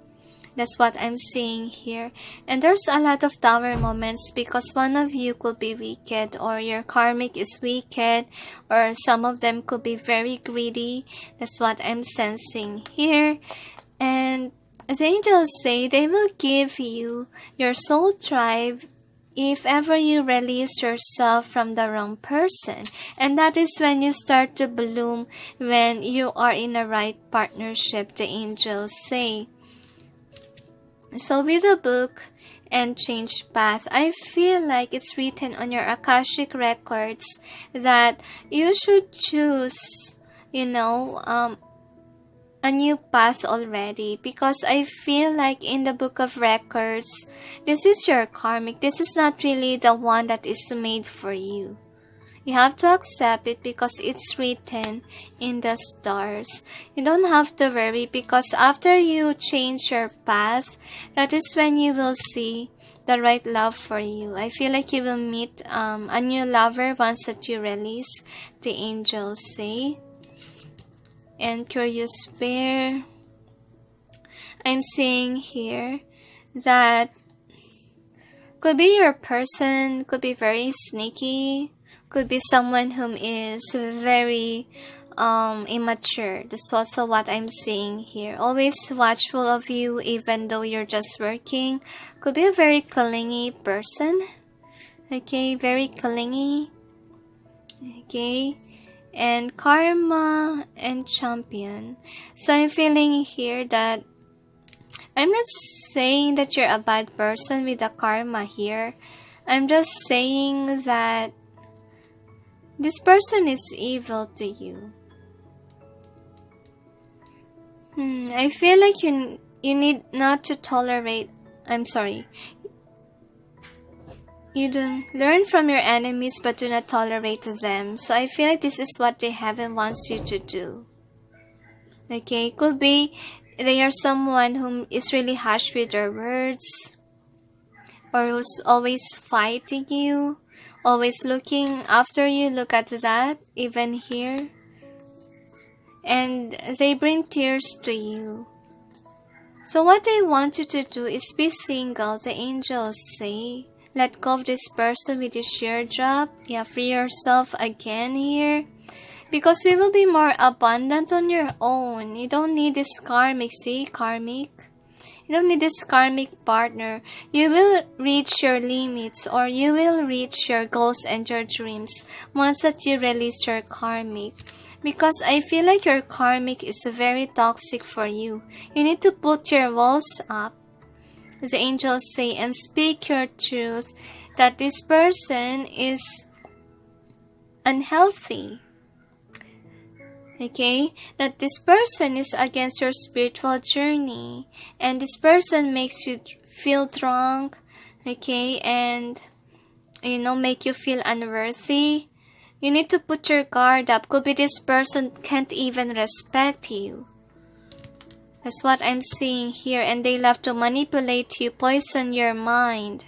That's what I'm seeing here. And there's a lot of tower moments, because one of you could be wicked, or your karmic is wicked, or some of them could be very greedy. That's what I'm sensing here. And as angels say, they will give you your soul tribe if ever you release yourself from the wrong person. And that is when you start to bloom, when you are in a right partnership, the angels say. So with the book and change path, I feel like it's written on your Akashic records that you should choose, a new path already, because I feel like in the book of records, this is your karmic. This is not really the one that is made for you. You have to accept it because it's written in the stars. You don't have to worry, because after you change your path, that is when you will see the right love for you. I feel like you will meet a new lover once that you release, the angels say. And curious bear, I'm seeing here that could be your person, could be very sneaky, could be someone whom is very immature. That's also what I'm seeing here. Always watchful of you even though you're just working. Could be a very clingy person. Okay, very clingy. Okay, and karma and champion. So I'm feeling here that I'm not saying that you're a bad person with the karma here. I'm just saying that this person is evil to you. I feel like you need not to tolerate. I'm sorry. You do learn from your enemies but do not tolerate them. So I feel like this is what the heaven wants you to do. Okay, could be they are someone who is really harsh with their words, or who's always fighting you, always looking after you. Look at that, even here. And they bring tears to you. So what they want you to do is be single. The angels say, let go of this person with this sheer drop. Yeah, free yourself again here. Because you will be more abundant on your own. You don't need this karmic, see, karmic. You don't need this karmic partner. You will reach your limits, or you will reach your goals and your dreams once that you release your karmic. Because I feel like your karmic is very toxic for you. You need to put your walls up, as the angels say, and speak your truth that this person is unhealthy. Okay, that this person is against your spiritual journey, and this person makes you feel drunk, okay, and make you feel unworthy. You need to put your guard up. Could be this person can't even respect you. That's what I'm seeing here, and they love to manipulate you, poison your mind.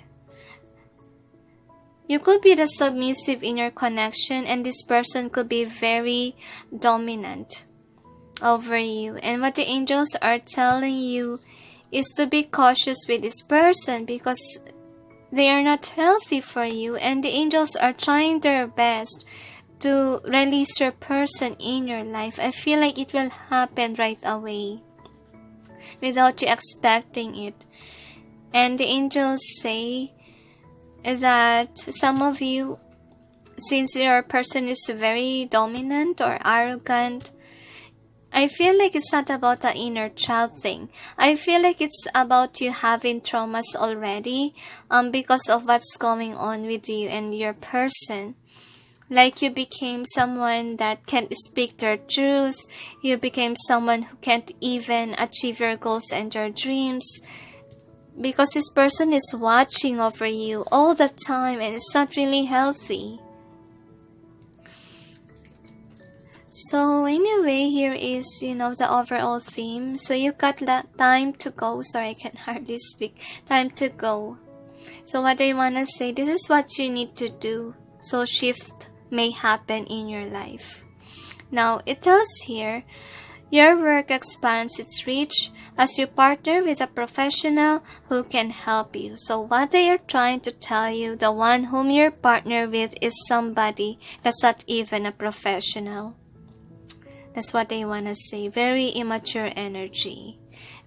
You could be the submissive in your connection, and this person could be very dominant over you. And what the angels are telling you is to be cautious with this person because they are not healthy for you, and the angels are trying their best to release your person in your life. I feel like it will happen right away without you expecting it. And the angels say that some of you, since your person is very dominant or arrogant, I feel like it's not about the inner child thing. I feel like it's about you having traumas already because of what's going on with you and your person. Like you became someone that can't speak their truth. You became someone who can't even achieve your goals and your dreams. Because this person is watching over you all the time, and it's not really healthy. So anyway, here is, the overall theme. So you got that time to go. Sorry, I can hardly speak. Time to go. So what I want to say, this is what you need to do so shift may happen in your life. Now, it tells here, your work expands its reach as you partner with a professional who can help you. So what they are trying to tell you, the one whom you're partnered with is somebody that's not even a professional. That's what they want to say. Very immature energy.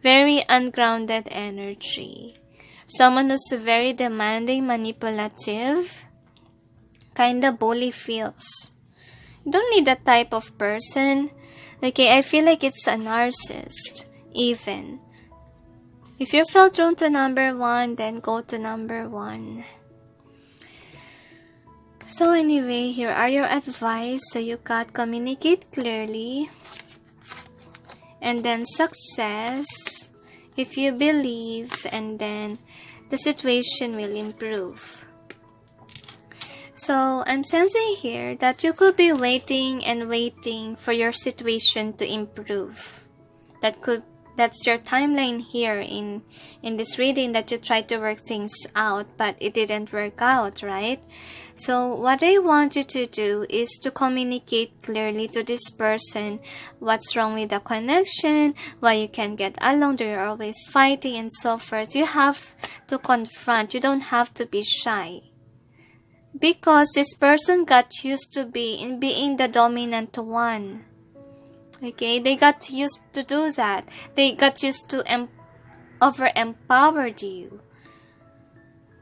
Very ungrounded energy. Someone who's very demanding, manipulative. Kinda bully feels. You don't need that type of person. Okay, I feel like it's a narcissist. Even. If you felt drawn to number 1, then go to number 1. So anyway, here are your advice. So you got communicate clearly. And then success. If you believe, and then the situation will improve. So I'm sensing here that you could be waiting and waiting for your situation to improve. That's your timeline here in this reading, that you tried to work things out but it didn't work out, right? So what I want you to do is to communicate clearly to this person what's wrong with the connection, why you can't get along, they're always fighting and so forth. You have to confront. You don't have to be shy. Because this person got used to being the dominant one. Okay, they got used to do that. They got used to over-empowered you.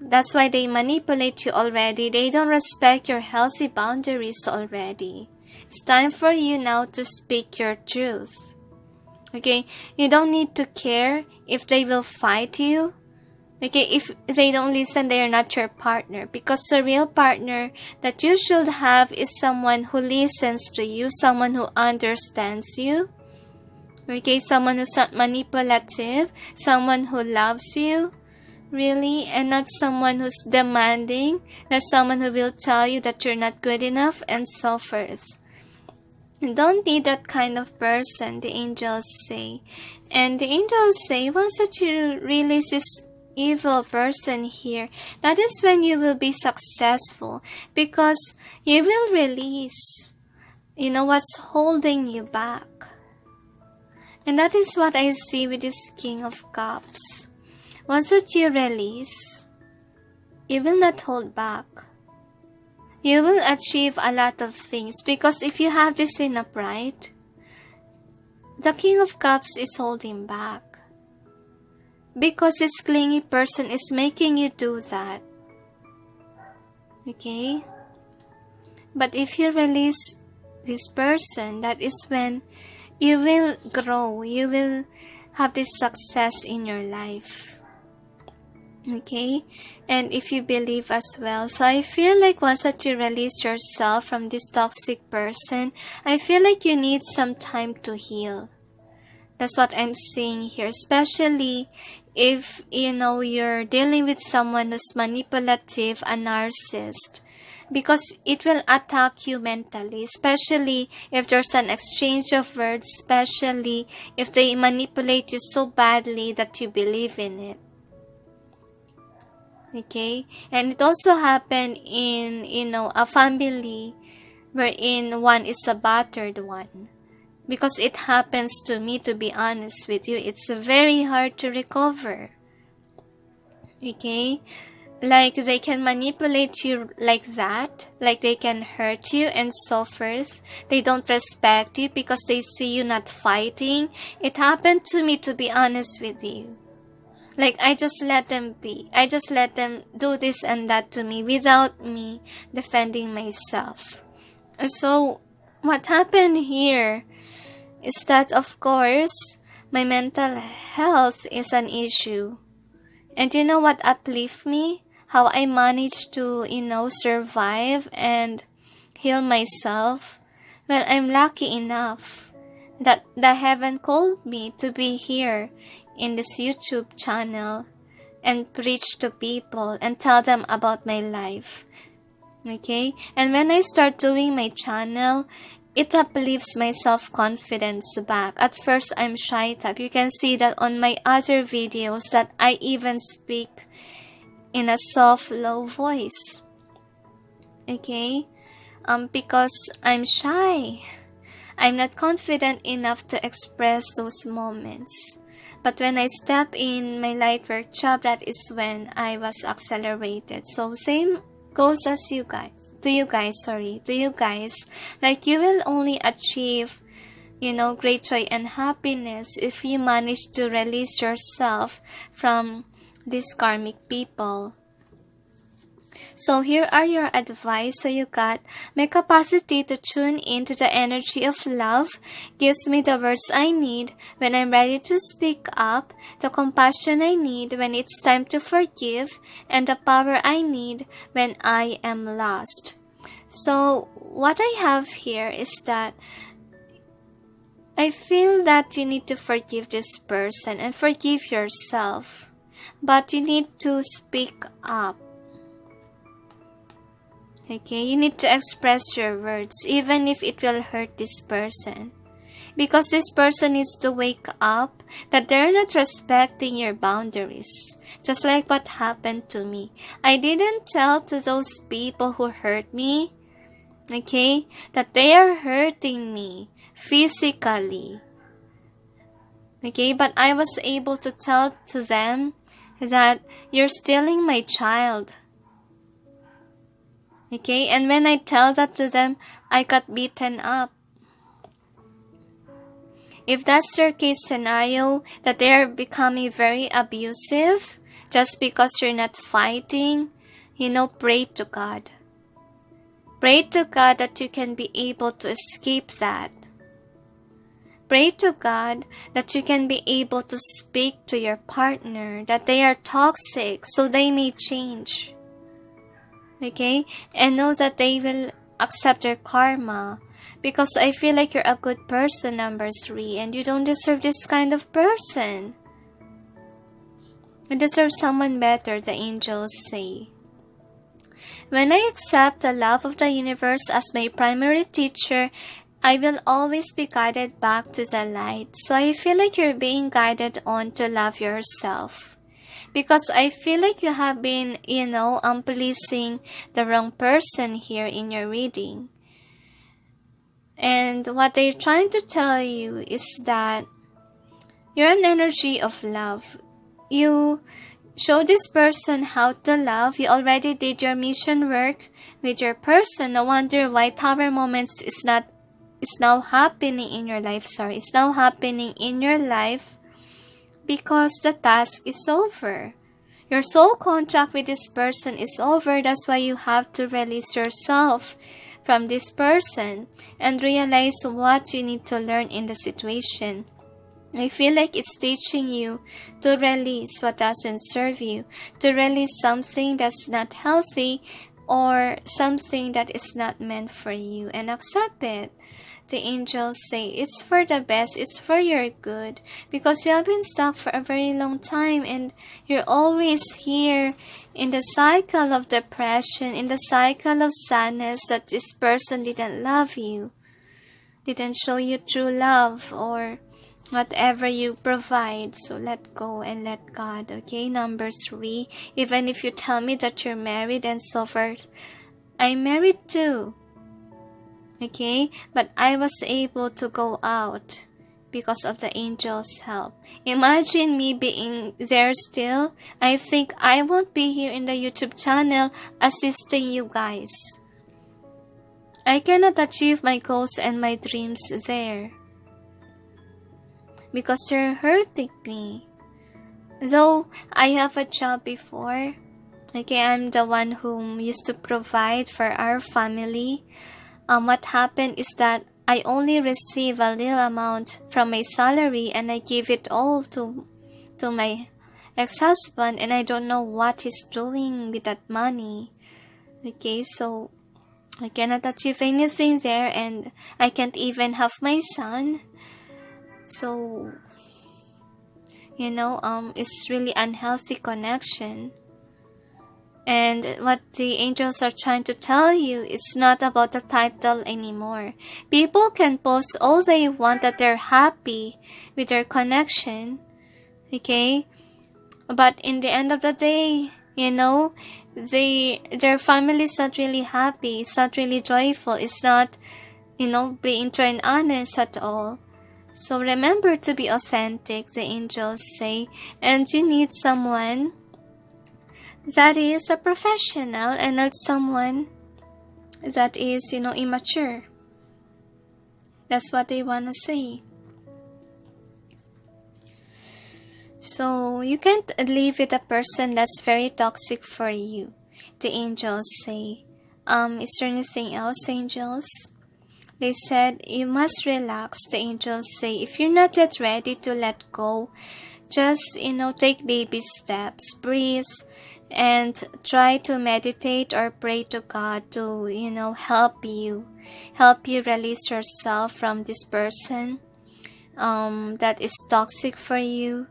That's why they manipulate you already. They don't respect your healthy boundaries already. It's time for you now to speak your truth. Okay, you don't need to care if they will fight you. Okay, if they don't listen, they are not your partner. Because the real partner that you should have is someone who listens to you, someone who understands you. Okay, someone who's not manipulative, someone who loves you, really, and not someone who's demanding, not someone who will tell you that you're not good enough, and so forth. You don't need that kind of person, the angels say. And the angels say, once that you release this evil person here, that is when you will be successful, because you will release, what's holding you back. And that is what I see with this King of Cups. Once that you release, you will not hold back. You will achieve a lot of things, because if you have this in upright, the King of Cups is holding back. Because this clingy person is making you do that. Okay? But if you release this person, that is when you will grow. You will have this success in your life. Okay? And if you believe as well. So I feel like once that you release yourself from this toxic person, I feel like you need some time to heal. That's what I'm seeing here. Especially if, you're dealing with someone who's manipulative, a narcissist. Because it will attack you mentally. Especially if there's an exchange of words. Especially if they manipulate you so badly that you believe in it. Okay? And it also happened in, a family wherein one is a battered one. Because it happens to me, to be honest with you. It's very hard to recover. Okay? Like they can manipulate you like that. Like they can hurt you and so forth. They don't respect you because they see you not fighting. It happened to me, to be honest with you. Like I just let them be. I just let them do this and that to me without me defending myself. So what happened here is that, of course, my mental health is an issue. And you know what uplifts me? How I managed to, survive and heal myself. Well, I'm lucky enough that the heaven called me to be here in this YouTube channel and preach to people and tell them about my life. Okay? And when I start doing my channel, it uplifts my self-confidence back. At first, I'm shy type. You can see that on my other videos that I even speak in a soft, low voice. Okay? Because I'm shy. I'm not confident enough to express those moments. But when I step in my light workshop, that is when I was accelerated. So same goes as you guys. To you guys, like you will only achieve, great joy and happiness if you manage to release yourself from these karmic people. So here are your advice. So you got, my capacity to tune into the energy of love gives me the words I need when I'm ready to speak up, the compassion I need when it's time to forgive, and the power I need when I am lost. So what I have here is that I feel that you need to forgive this person and forgive yourself. But you need to speak up. Okay, you need to express your words even if it will hurt this person. Because this person needs to wake up that they're not respecting your boundaries. Just like what happened to me. I didn't tell to those people who hurt me, okay, that they are hurting me physically. Okay, but I was able to tell to them that you're stealing my child. Okay, and when I tell that to them, I got beaten up. If that's your case scenario, that they are becoming very abusive just because you're not fighting, pray to God. Pray to God that you can be able to escape that. Pray to God that you can be able to speak to your partner, that they are toxic so they may change. Okay? And know that they will accept their karma. Because I feel like you're a good person, number 3, and you don't deserve this kind of person. You deserve someone better, the angels say. When I accept the love of the universe as my primary teacher, I will always be guided back to the light. So I feel like you're being guided on to love yourself. Because I feel like you have been, pleasing the wrong person here in your reading. And what they're trying to tell you is that you're an energy of love. You show this person how to love. You already did your mission work with your person. No wonder why Tower Moments is now happening in your life. It's now happening in your life because the task is over. Your soul contract with this person is over. That's why you have to release yourself from this person and realize what you need to learn in the situation. I feel like it's teaching you to release what doesn't serve you, to release something that's not healthy or something that is not meant for you, and accept it. The angels say it's for the best, it's for your good, because you have been stuck for a very long time and you're always here in the cycle of depression, in the cycle of sadness that this person didn't love you, didn't show you true love or whatever you provide. So let go and let God. Okay, number 3, even if you tell me that you're married and so forth, I'm married too. Okay, but I was able to go out because of the angels' help. Imagine me being there still. I think I won't be here in the YouTube channel assisting you guys. I cannot achieve my goals and my dreams there because you're hurting me. Though I have a job before, okay, I'm the one who used to provide for our family. What happened is that I only receive a little amount from my salary and I give it all to my ex-husband, and I don't know what he's doing with that money. Okay, so I cannot achieve anything there and I can't even have my son. So, it's really unhealthy connection. And what the angels are trying to tell you, it's not about the title anymore. People can post all they want that they're happy with their connection, okay? But in the end of the day, their family is not really happy. It's not really joyful. It's not, being true and honest at all. So remember to be authentic, the angels say. And you need someone that is a professional and not someone that is, immature. That's what they want to say. So you can't live with a person that's very toxic for you, the angels say. Is there anything else, angels? They said you must relax, the angels say. If you're not yet ready to let go, just, take baby steps, breathe, and try to meditate or pray to God to, help you release yourself from this person that is toxic for you,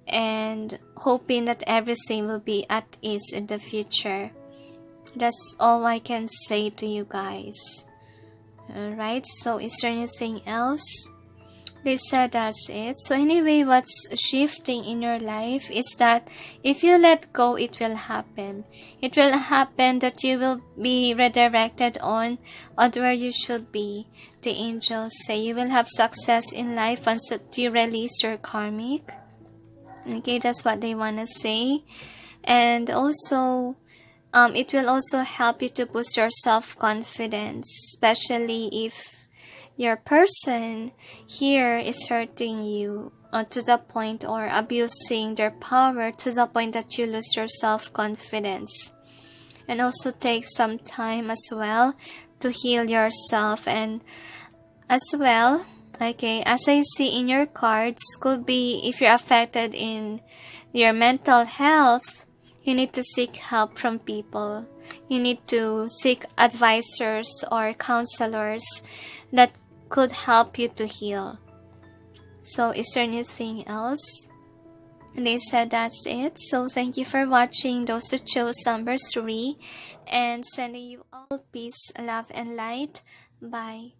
and hoping that everything will be at ease in the future. That's all I can say to you guys. Alright, so is there anything else? They said that's it. So anyway, what's shifting in your life is that if you let go, it will happen. It will happen that you will be redirected on where you should be. The angels say you will have success in life once you release your karmic. Okay, that's what they want to say. And also, it will also help you to boost your self-confidence, especially if your person here is hurting you to the point, or abusing their power to the point that you lose your self-confidence. And also take some time as well to heal yourself. And as well, okay, as I see in your cards, could be if you're affected in your mental health, you need to seek help from people. You need to seek advisors or counselors that could help you to heal. So is there anything else? They said that's it. So thank you for watching, those who chose number 3, and sending you all peace, love, and light. Bye.